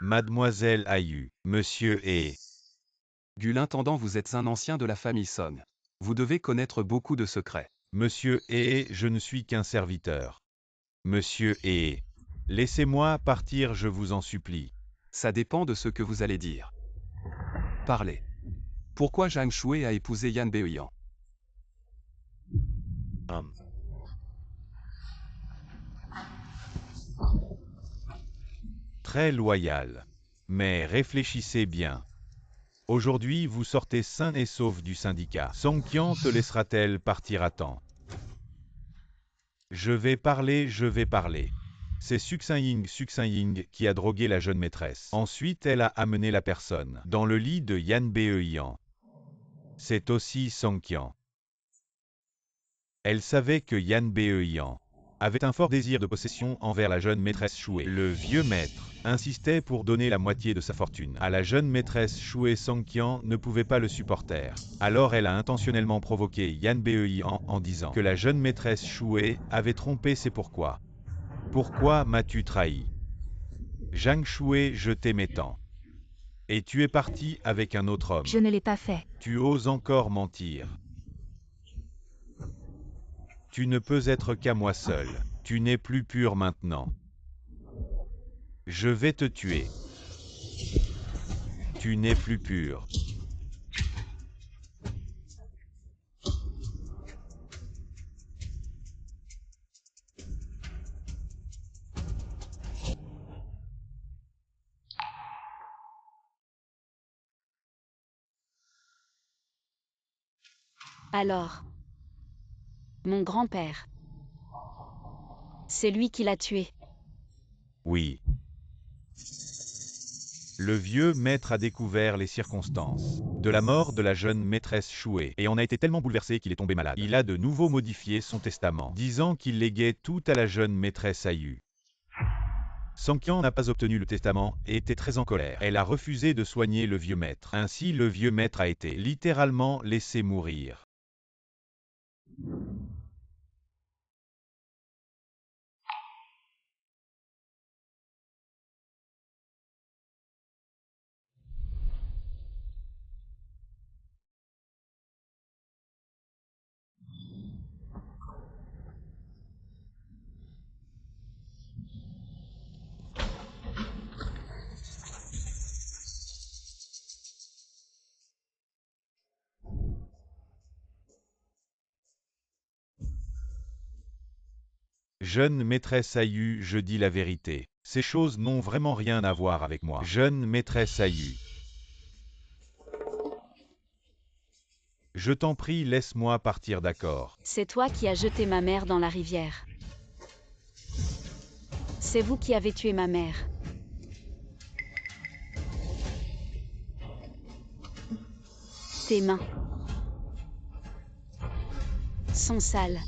Mademoiselle Ayu, monsieur et... Gu l'intendant, vous êtes un ancien de la famille Song. Vous devez connaître beaucoup de secrets. Monsieur et je ne suis qu'un serviteur. Monsieur et... Laissez-moi partir, je vous en supplie. Ça dépend de ce que vous allez dire. Parlez. Pourquoi Zhang Shuai a épousé Yan Beoyan? Très loyal. Mais réfléchissez bien. Aujourd'hui, vous sortez sain et sauf du syndicat. Songkyan te laissera-t-elle partir à temps? Je vais parler. C'est Suxin-Ying qui a drogué la jeune maîtresse. Ensuite, elle a amené la personne dans le lit de Yan Beoyan. C'est aussi Songkyan. Elle savait que Yan Beoyan avait un fort désir de possession envers la jeune maîtresse Shué. Le vieux maître insistait pour donner la moitié de sa fortune à la jeune maîtresse Shué. Songkyan ne pouvait pas le supporter. Alors elle a intentionnellement provoqué Yan Beoyan en disant que la jeune maîtresse Shué avait trompé. C'est pourquoi. Pourquoi m'as-tu trahi? Zhang Shué, je t'aimais tant. Et tu es parti avec un autre homme. Je ne l'ai pas fait. Tu oses encore mentir. Tu ne peux être qu'à moi seul. Tu n'es plus pur maintenant. Je vais te tuer. Tu n'es plus pur. Alors, mon grand-père. C'est lui qui l'a tué. Oui. Le vieux maître a découvert les circonstances de la mort de la jeune maîtresse Shué et en a été tellement bouleversé qu'il est tombé malade. Il a de nouveau modifié son testament, disant qu'il léguait tout à la jeune maîtresse Ayu. Songkyan n'a pas obtenu le testament et était très en colère. Elle a refusé de soigner le vieux maître. Ainsi, le vieux maître a été littéralement laissé mourir. Jeune maîtresse Ayu, je dis la vérité. Ces choses n'ont vraiment rien à voir avec moi. Jeune maîtresse Ayu. Je t'en prie, laisse-moi partir, d'accord? C'est toi qui as jeté ma mère dans la rivière. C'est vous qui avez tué ma mère. Tes mains sont sales.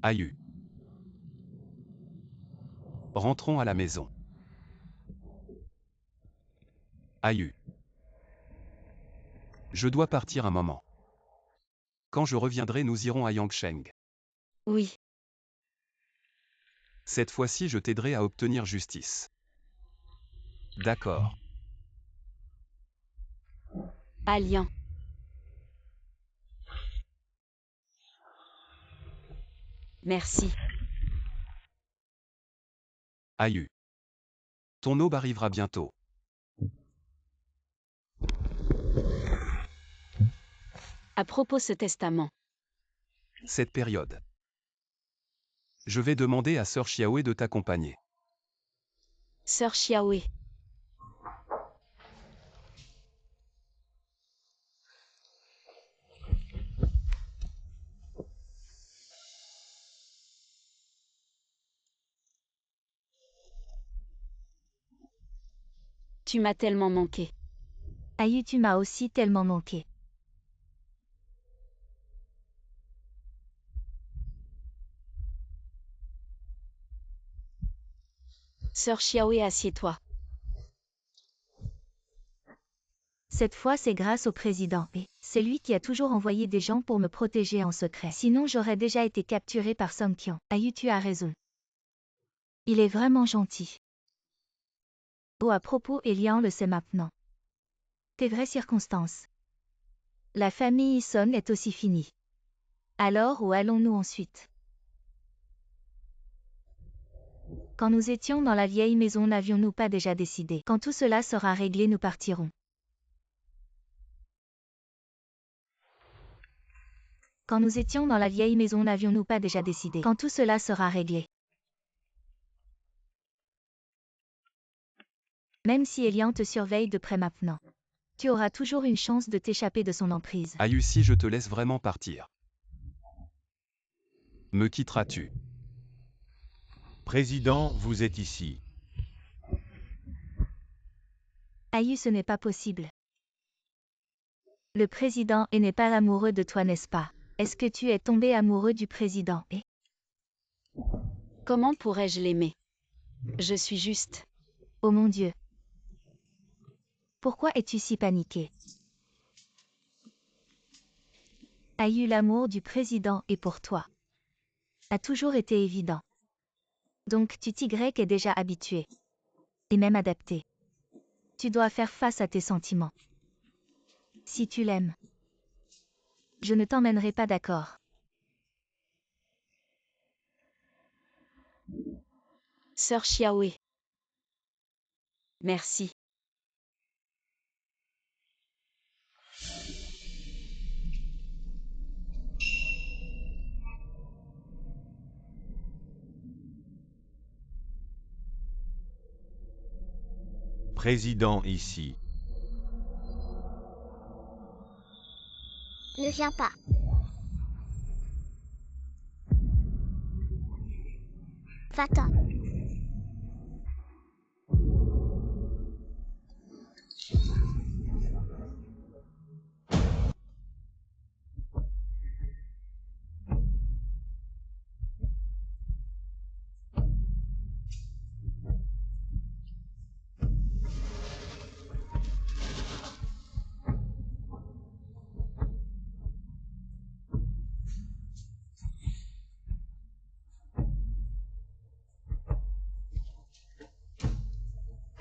Ayu. Rentrons à la maison. Ayu. Je dois partir un moment. Quand je reviendrai, nous irons à Yangsheng. Oui, Cette fois-ci, je t'aiderai à obtenir justice. D'accord. Alliant. Merci. Ayu. Ton aube arrivera bientôt. À propos ce testament. Cette période. Je vais demander à Sœur Xiaoé de t'accompagner. Sœur Xiaoé. Tu m'as tellement manqué. Ayu, tu m'as aussi tellement manqué. Sœur Xiaoé, assieds-toi. Cette fois, c'est grâce au président. Et c'est lui qui a toujours envoyé des gens pour me protéger en secret. Sinon, j'aurais déjà été capturé par Songkyan. Ayu, tu as raison. Il est vraiment gentil. Oh, à propos, Elian le sait maintenant. Tes vraies circonstances. La famille Son est aussi finie. Alors, où allons-nous ensuite? Quand nous étions dans la vieille maison, n'avions-nous pas déjà décidé? Quand tout cela sera réglé, nous partirons. Quand nous étions dans la vieille maison, n'avions-nous pas déjà décidé? Quand tout cela sera réglé. Même si Elian te surveille de près maintenant, tu auras toujours une chance de t'échapper de son emprise. Aïe, si je te laisse vraiment partir, me quitteras-tu? Président, vous êtes ici. Aïe, ce n'est pas possible. Le président n'est pas amoureux de toi, n'est-ce pas? Est-ce que tu es tombé amoureux du président? Et Comment pourrais-je l'aimer? Je suis juste. oh mon Dieu. Pourquoi es-tu si paniqué? Aïe, l'amour du président est pour toi. A toujours été évident. Donc tu t'y est déjà habitué. Et même adapté. Tu dois faire face à tes sentiments. Si tu l'aimes, je ne t'emmènerai pas, d'accord? Sœur Xiaowei. Merci. Président ici. Ne viens pas. Va-t'en.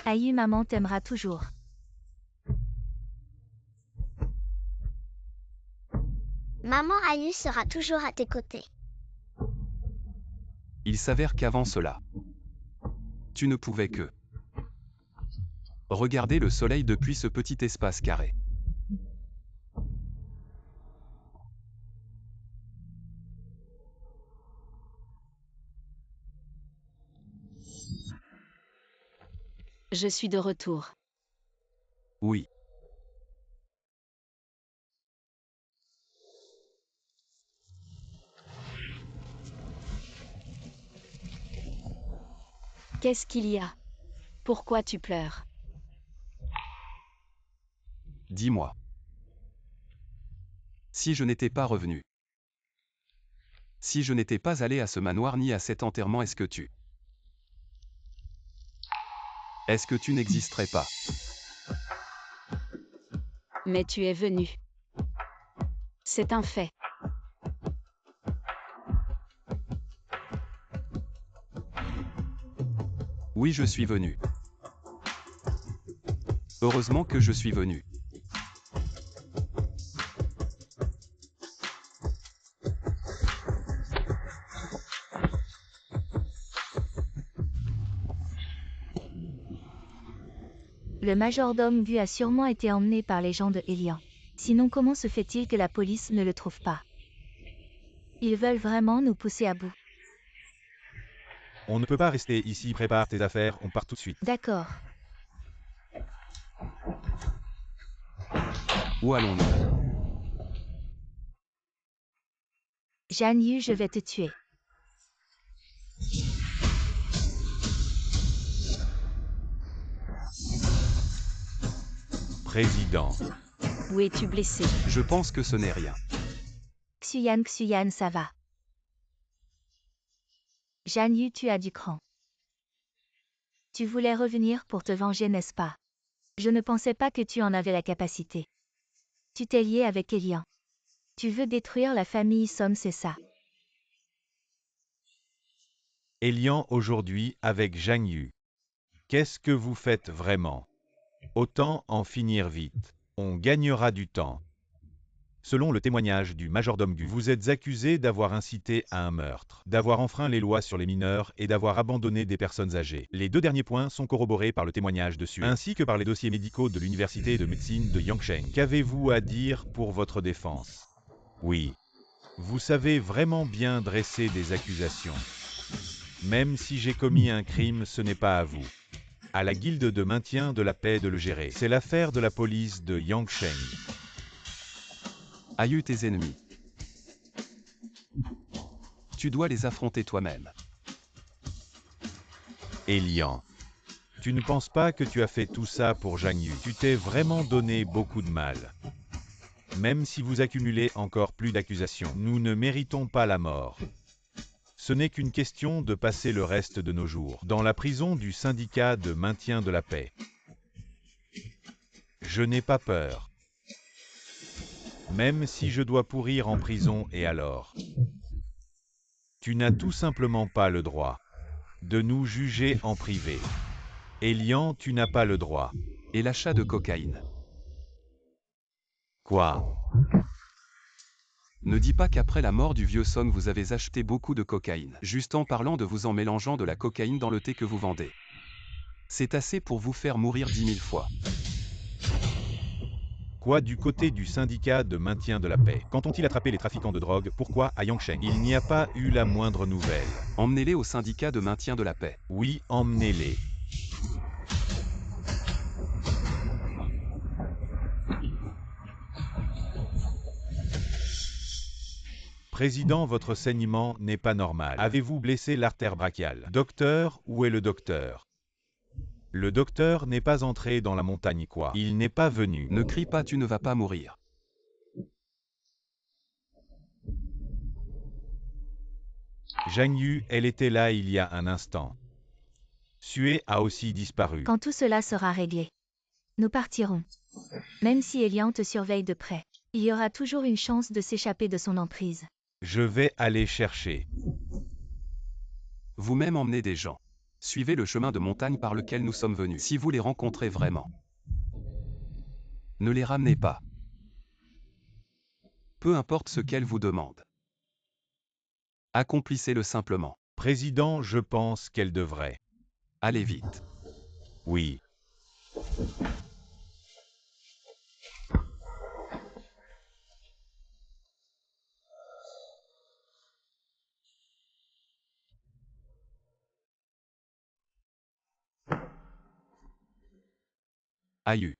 Aïe, maman t'aimera toujours. Maman Aïe sera toujours à tes côtés. Il s'avère qu'avant cela, tu ne pouvais que regarder le soleil depuis ce petit espace carré. Je suis de retour. Oui. Qu'est-ce qu'il y a? Pourquoi tu pleures? Dis-moi. Si je n'étais pas revenu, si je n'étais pas allé à ce manoir ni à cet enterrement, est-ce que tu n'existerais pas? Mais tu es venu. C'est un fait. Oui, je suis venu. Heureusement que je suis venu. Le majordome Gu a sûrement été emmené par les gens de Elian. Sinon, comment se fait-il que la police ne le trouve pas? Ils veulent vraiment nous pousser à bout. On ne peut pas rester ici, prépare tes affaires, on part tout de suite. D'accord. Où allons-nous? Jeanne Yu, je vais te tuer. Président. Où es-tu blessé? Je pense que ce n'est rien. Xuyan, ça va. Jeanne Yu, tu as du cran. Tu voulais revenir pour te venger, n'est-ce pas? Je ne pensais pas que tu en avais la capacité. Tu t'es lié avec Elian. Tu veux détruire la famille Somme, c'est ça? Elian aujourd'hui avec Zhang Yu. Qu'est-ce que vous faites vraiment? Autant en finir vite. On gagnera du temps. Selon le témoignage du majordome Gu, vous êtes accusé d'avoir incité à un meurtre, d'avoir enfreint les lois sur les mineurs et d'avoir abandonné des personnes âgées. Les deux derniers points sont corroborés par le témoignage de Sue, ainsi que par les dossiers médicaux de l'université de médecine de Yangcheng. Qu'avez-vous à dire pour votre défense? Oui. Vous savez vraiment bien dresser des accusations. Même si j'ai commis un crime, ce n'est pas à vous. À la guilde de maintien de la paix de le gérer. C'est l'affaire de la police de Yangcheng. Aïe tes ennemis. Tu dois les affronter toi-même. Elian. Tu ne penses pas que tu as fait tout ça pour Zhang Yu. Tu t'es vraiment donné beaucoup de mal. Même si vous accumulez encore plus d'accusations, nous ne méritons pas la mort. Ce n'est qu'une question de passer le reste de nos jours dans la prison du syndicat de maintien de la paix. Je n'ai pas peur. Même si je dois pourrir en prison, et alors? Tu n'as tout simplement pas le droit de nous juger en privé. Elian, tu n'as pas le droit. Et l'achat de cocaïne. Quoi? Ne dis pas qu'après la mort du vieux Song vous avez acheté beaucoup de cocaïne, juste en parlant de vous en mélangeant de la cocaïne dans le thé que vous vendez. C'est assez pour vous faire mourir 10 000 fois. Quoi du côté du syndicat de maintien de la paix? Quand ont-ils attrapé les trafiquants de drogue? Pourquoi à Yangcheng? Il n'y a pas eu la moindre nouvelle. Emmenez-les au syndicat de maintien de la paix. Oui, emmenez-les. Président, votre saignement n'est pas normal. Avez-vous blessé l'artère brachiale? Docteur, où est le docteur? Le docteur n'est pas entré dans la montagne quoi? Il n'est pas venu. Ne crie pas, tu ne vas pas mourir. Zhang Yu, elle était là il y a un instant. Sue a aussi disparu. Quand tout cela sera réglé, nous partirons. Même si Elian te surveille de près, il y aura toujours une chance de s'échapper de son emprise. Je vais aller chercher. Vous-même emmenez des gens. Suivez le chemin de montagne par lequel nous sommes venus. Si vous les rencontrez vraiment, ne les ramenez pas. Peu importe ce qu'elles vous demandent. Accomplissez-le simplement. Président, je pense qu'elle devrait. Allez vite. Oui. Aïe.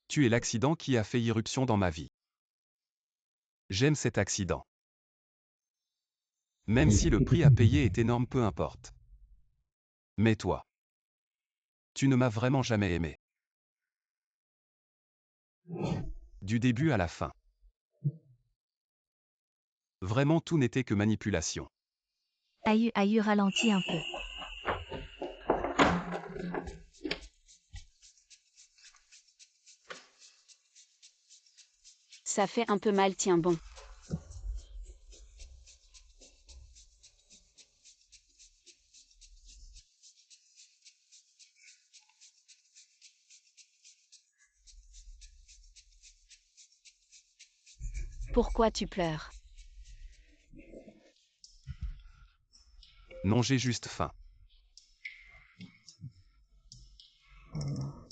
Tu es l'accident qui a fait irruption dans ma vie. J'aime cet accident. Même si le prix à payer est énorme, peu importe. Mais toi, tu ne m'as vraiment jamais aimé. Du début à la fin. Vraiment tout n'était que manipulation. Aïe ralentit un peu. Ça fait un peu mal, tiens bon. Pourquoi tu pleures? Non, j'ai juste faim.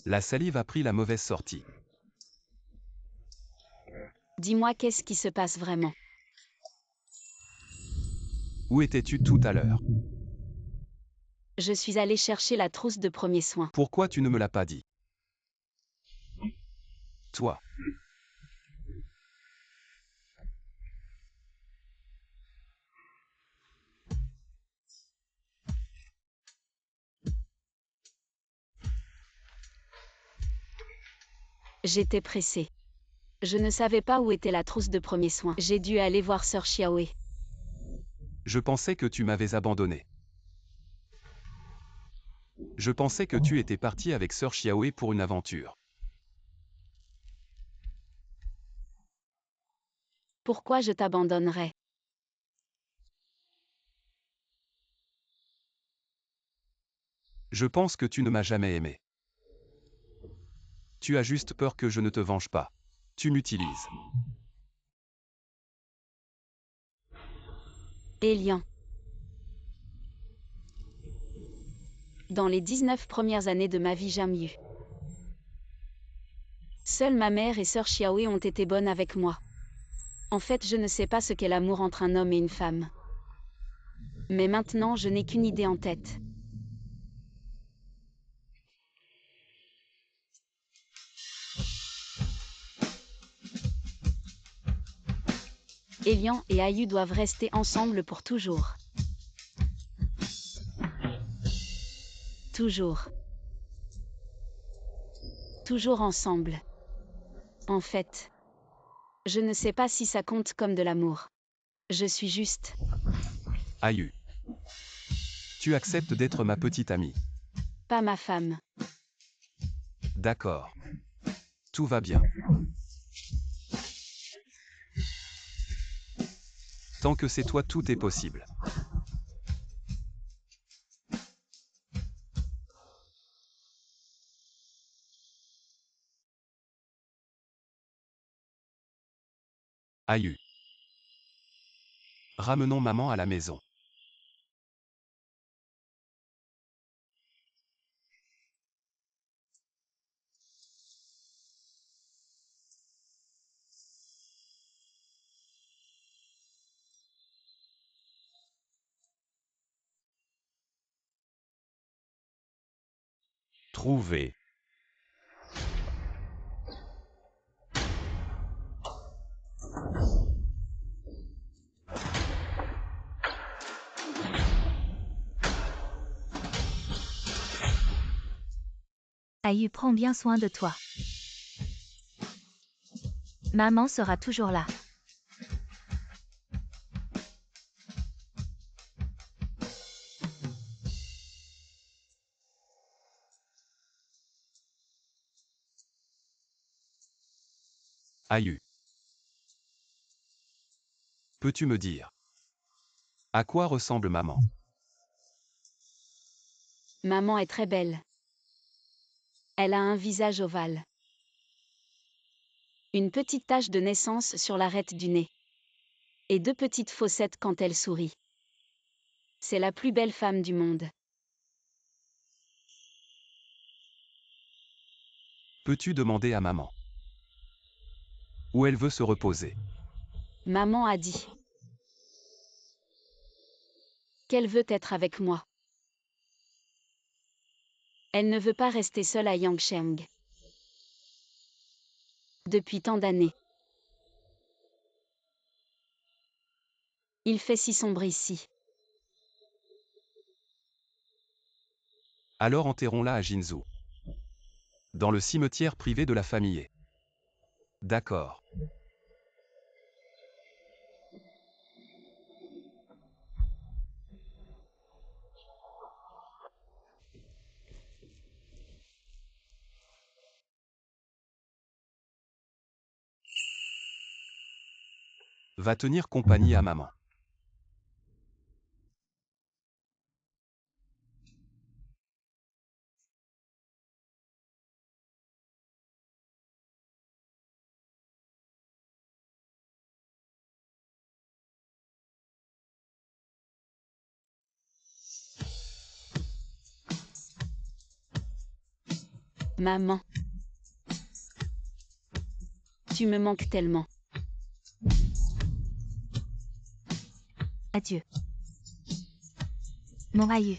La salive a pris la mauvaise sortie. Dis-moi qu'est-ce qui se passe vraiment? Où étais-tu tout à l'heure? Je suis allée chercher la trousse de premiers soins. Pourquoi tu ne me l'as pas dit? Toi. J'étais pressée. Je ne savais pas où était la trousse de premiers soins. J'ai dû aller voir Sœur Xiaowei. Je pensais que tu m'avais abandonné. Je pensais que tu étais parti avec Sœur Xiaowei pour une aventure. Pourquoi je t'abandonnerais? Je pense que tu ne m'as jamais aimé. Tu as juste peur que je ne te venge pas. Tu m'utilises. Elian. Dans les 19 premières années de ma vie, j'aime eu. Seules ma mère et sœur Xiaowei ont été bonnes avec moi. En fait, je ne sais pas ce qu'est l'amour entre un homme et une femme. Mais maintenant, je n'ai qu'une idée en tête. Elian et Ayu doivent rester ensemble pour toujours. Toujours. Toujours ensemble. En fait, je ne sais pas si ça compte comme de l'amour. Je suis juste. Ayu. Tu acceptes d'être ma petite amie. Pas ma femme. D'accord. Tout va bien. Tant que c'est toi, tout est possible. Ayu. Ramenons maman à la maison. Trouver. Ayu prend bien soin de toi. Maman sera toujours là. Ayu. Peux-tu me dire à quoi ressemble maman? Maman est très belle. Elle a un visage ovale. Une petite tache de naissance sur l'arête du nez. Et 2 petites fossettes quand elle sourit. C'est la plus belle femme du monde. Peux-tu demander à maman où elle veut se reposer? Maman a dit qu'elle veut être avec moi. Elle ne veut pas rester seule à Yangsheng. Depuis tant d'années. Il fait si sombre ici. Alors enterrons-la à Jinzhou. Dans le cimetière privé de la famille. D'accord. Va tenir compagnie à maman. Maman. Tu me manques tellement. Adieu. Mon Ayu.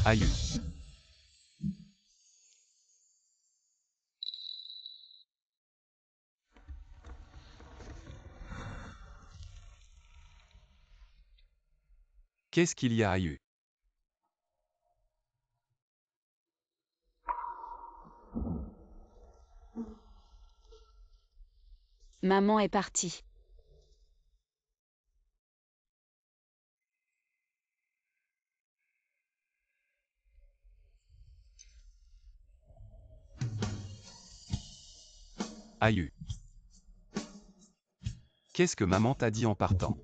Ayu. Qu'est-ce qu'il y a, Ayu? Maman est partie. Aïe. Qu'est-ce que maman t'a dit en partant?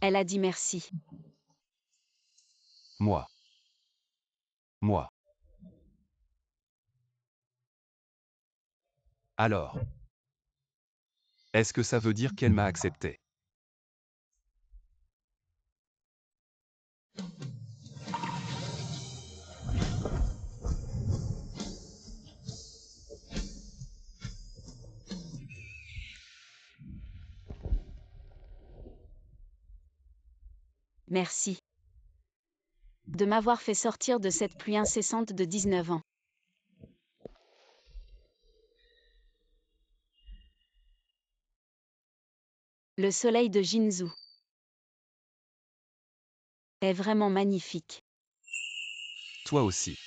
Elle a dit merci. Moi. Alors. Est-ce que ça veut dire qu'elle m'a accepté? Merci. De m'avoir fait sortir de cette pluie incessante de 19 ans. Le soleil de Jinzhou est vraiment magnifique. Toi aussi.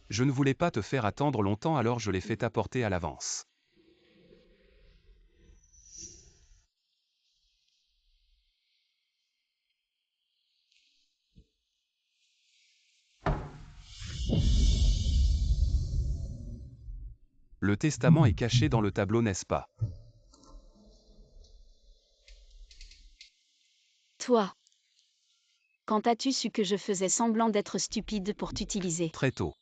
Je ne voulais pas te faire attendre longtemps, alors je l'ai fait apporter à l'avance. Le testament est caché dans le tableau, n'est-ce pas? Toi, quand as-tu su que je faisais semblant d'être stupide pour t'utiliser? Très tôt.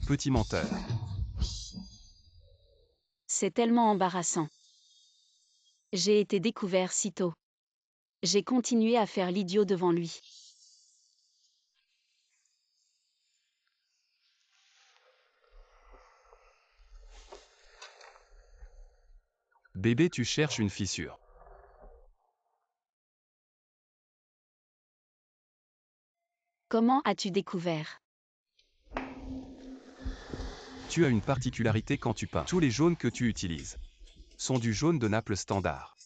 Petit menteur. C'est tellement embarrassant. J'ai été découvert si tôt. J'ai continué à faire l'idiot devant lui. Bébé, tu cherches une fissure. Comment as-tu découvert? Tu as une particularité quand tu peins. Tous les jaunes que tu utilises sont du jaune de Naples standard.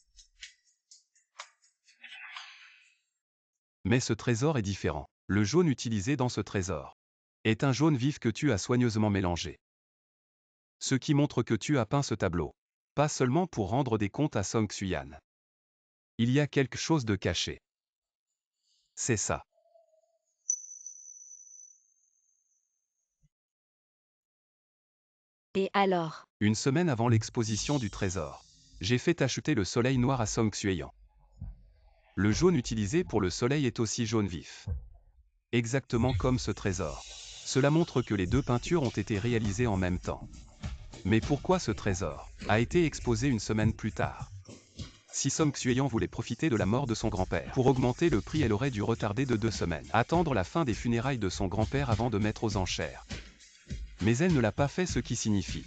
Mais ce trésor est différent. Le jaune utilisé dans ce trésor est un jaune vif que tu as soigneusement mélangé. Ce qui montre que tu as peint ce tableau, pas seulement pour rendre des comptes à Song Xuyan. Il y a quelque chose de caché. C'est ça. Et alors? Une semaine avant l'exposition du trésor, j'ai fait acheter le soleil noir à Song Xuyan. Le jaune utilisé pour le soleil est aussi jaune vif. Exactement comme ce trésor. Cela montre que les deux peintures ont été réalisées en même temps. Mais pourquoi ce trésor a été exposé une semaine plus tard? Si Song Xuyan voulait profiter de la mort de son grand-père pour augmenter le prix, elle aurait dû retarder de 2 semaines, attendre la fin des funérailles de son grand-père avant de mettre aux enchères. Mais elle ne l'a pas fait, ce qui signifie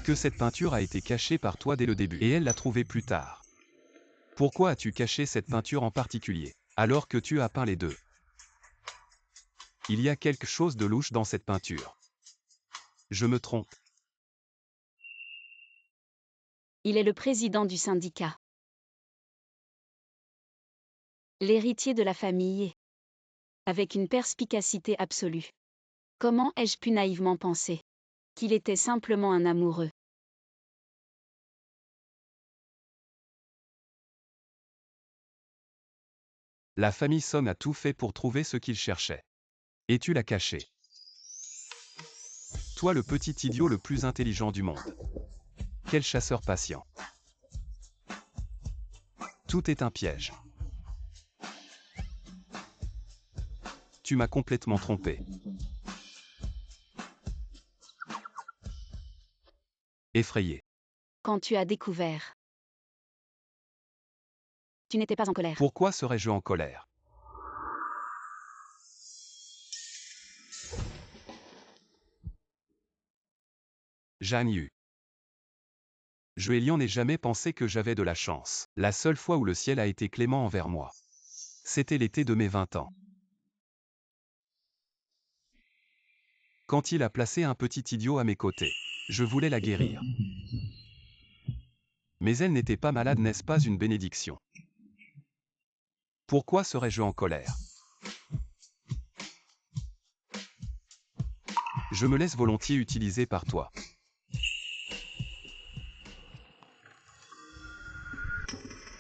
que cette peinture a été cachée par toi dès le début, et elle l'a trouvée plus tard. Pourquoi as-tu caché cette peinture en particulier, alors que tu as peint les deux? Il y a quelque chose de louche dans cette peinture. Je me trompe. Il est le président du syndicat. L'héritier de la famille. Avec une perspicacité absolue. Comment ai-je pu naïvement penser qu'il était simplement un amoureux? La famille Song a tout fait pour trouver ce qu'il cherchait. Et tu l'as caché. Toi, le petit idiot le plus intelligent du monde. Quel chasseur patient. Tout est un piège. Tu m'as complètement trompé. Effrayé. Quand tu as découvert, tu n'étais pas en colère. Pourquoi serais-je en colère? Zhang Yu. Joëlian n'ai jamais pensé que j'avais de la chance. La seule fois où le ciel a été clément envers moi. C'était l'été de mes 20 ans. Quand il a placé un petit idiot à mes côtés. Je voulais la guérir. Mais elle n'était pas malade, n'est-ce pas une bénédiction? Pourquoi serais-je en colère? Je me laisse volontiers utiliser par toi.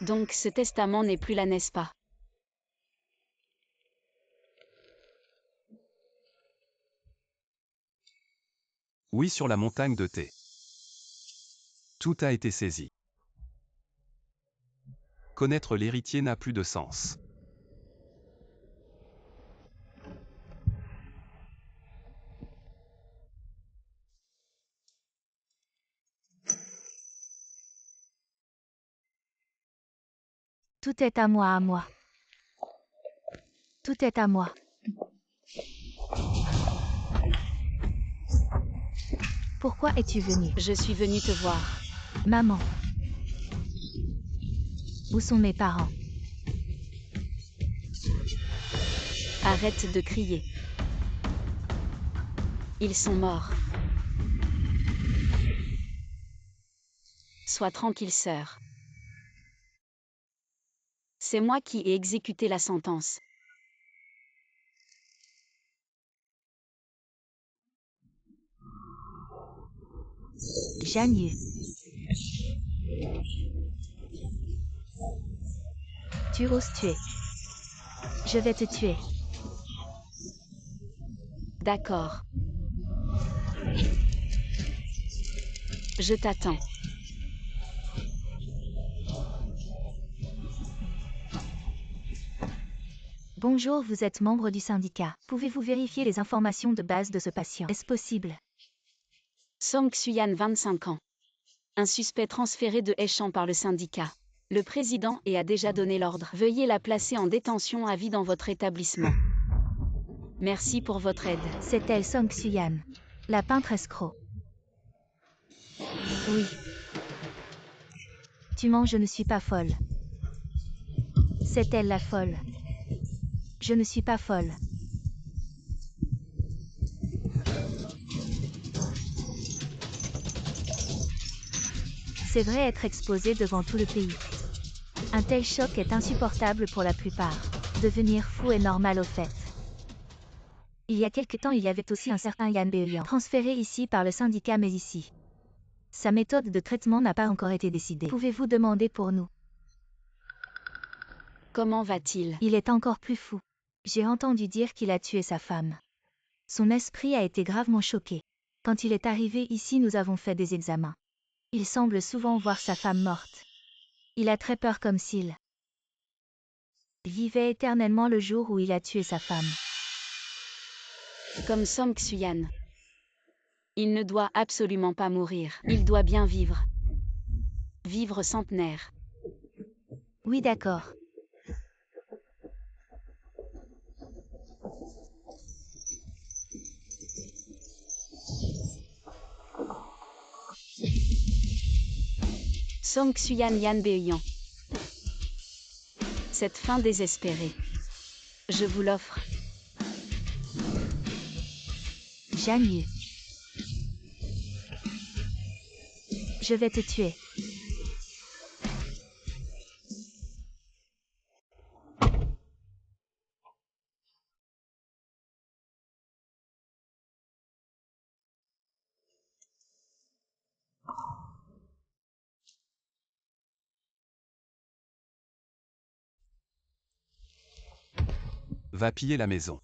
Donc ce testament n'est plus là, n'est-ce pas? Oui, sur la montagne de thé. Tout a été saisi. Connaître l'héritier n'a plus de sens. Tout est à moi, à moi. Tout est à moi. Pourquoi es-tu venu? Je suis venue te voir. Maman. Où sont mes parents? Arrête de crier. Ils sont morts. Sois tranquille, sœur. C'est moi qui ai exécuté la sentence. Janu. Tu oses tuer. Je vais te tuer. D'accord. Je t'attends. Bonjour, vous êtes membre du syndicat. Pouvez-vous vérifier les informations de base de ce patient? Est-ce possible? Song Xuyan, 25 ans. Un suspect transféré de Heichan par le syndicat. Le président a déjà donné l'ordre. Veuillez la placer en détention à vie dans votre établissement. Merci pour votre aide. C'est elle, Song Xuyan. La peintre escroc. Oui. Tu mens, je ne suis pas folle. C'est elle la folle. Je ne suis pas folle. C'est vrai être exposé devant tout le pays. Un tel choc est insupportable pour la plupart. Devenir fou est normal au fait. Il y a quelque temps, il y avait aussi un certain Yan Beoyan, transféré ici par le syndicat, mais ici. Sa méthode de traitement n'a pas encore été décidée. Pouvez-vous demander pour nous? Comment va-t-il? Il est encore plus fou. J'ai entendu dire qu'il a tué sa femme. Son esprit a été gravement choqué. Quand il est arrivé ici, nous avons fait des examens. Il semble souvent voir sa femme morte. Il a très peur, comme s'il vivait éternellement le jour où il a tué sa femme. Comme Song Xuyan. Il ne doit absolument pas mourir. Il doit bien vivre. Vivre centenaire. Oui, d'accord. Song Xuyan, Yan Beoyan. Cette fin désespérée. Je vous l'offre. Janu. Je vais te tuer. Va piller la maison.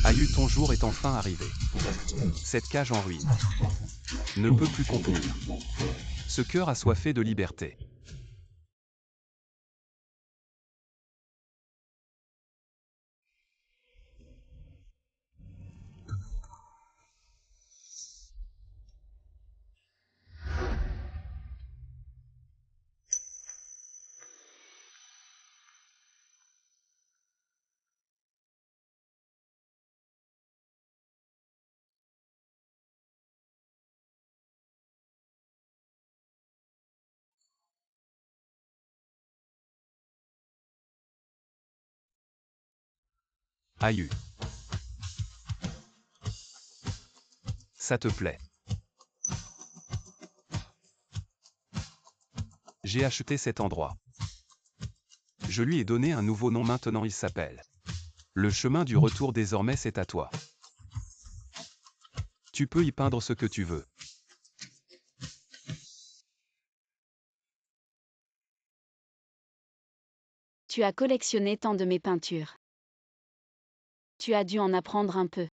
Aïe, ton jour est enfin arrivé. Cette cage en ruine ne peut plus contenir ce cœur assoiffé de liberté. Aïe. Ça te plaît? J'ai acheté cet endroit. Je lui ai donné un nouveau nom maintenant, il s'appelle. Le chemin du retour désormais c'est à toi. Tu peux y peindre ce que tu veux. Tu as collectionné tant de mes peintures. Tu as dû en apprendre un peu.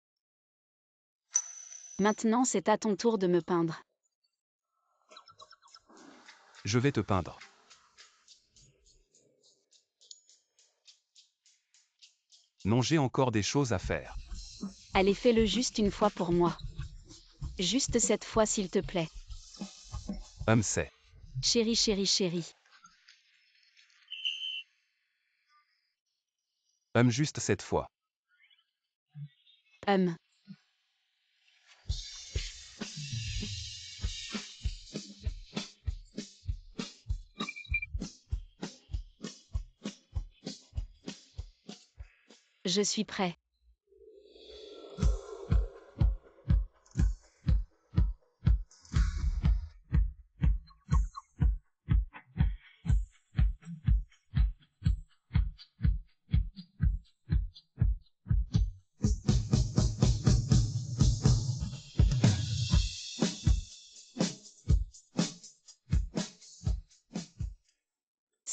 Maintenant c'est à ton tour de me peindre. Je vais te peindre. Non, j'ai encore des choses à faire. Allez, fais-le juste une fois pour moi. Juste cette fois s'il te plaît. C'est. Chérie, chérie, chérie. Juste cette fois. Je suis prêt.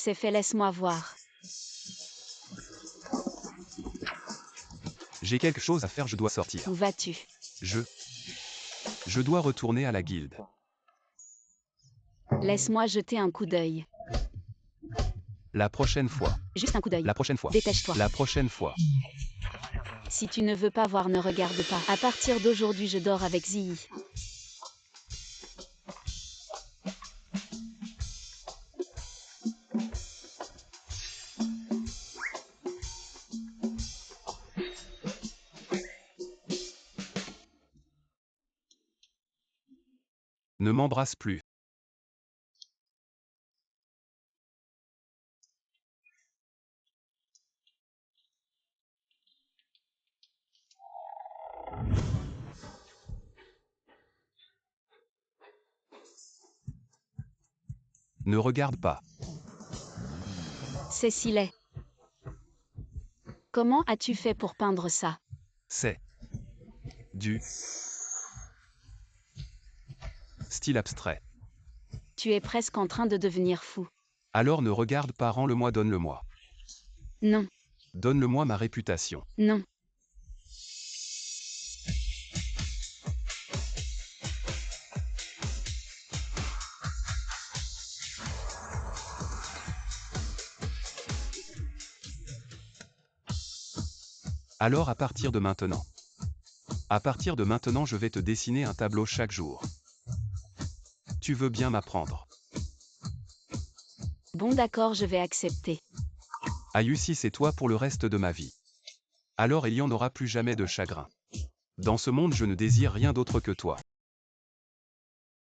C'est fait, laisse-moi voir. J'ai quelque chose à faire, je dois sortir. Où vas-tu? Je dois retourner à la guilde. Laisse-moi jeter un coup d'œil. La prochaine fois. Juste un coup d'œil. La prochaine fois. Dépêche-toi. La prochaine fois. Si tu ne veux pas voir, ne regarde pas. À partir d'aujourd'hui, je dors avec Zii. Ne m'embrasse plus. Ne regarde pas. C'est si laid. Comment as-tu fait pour peindre ça? C'est du style abstrait. Tu es presque en train de devenir fou. Alors ne regarde pas, rends-le-moi, donne-le-moi. Non, Donne-le-moi ma réputation. non. Alors à partir de maintenant. À partir de maintenant, je vais te dessiner un tableau chaque jour. Tu veux bien m'apprendre? Bon d'accord, je vais accepter. Aïe, si c'est toi pour le reste de ma vie. Alors il n'y en aura plus jamais de chagrin. Dans ce monde, je ne désire rien d'autre que toi.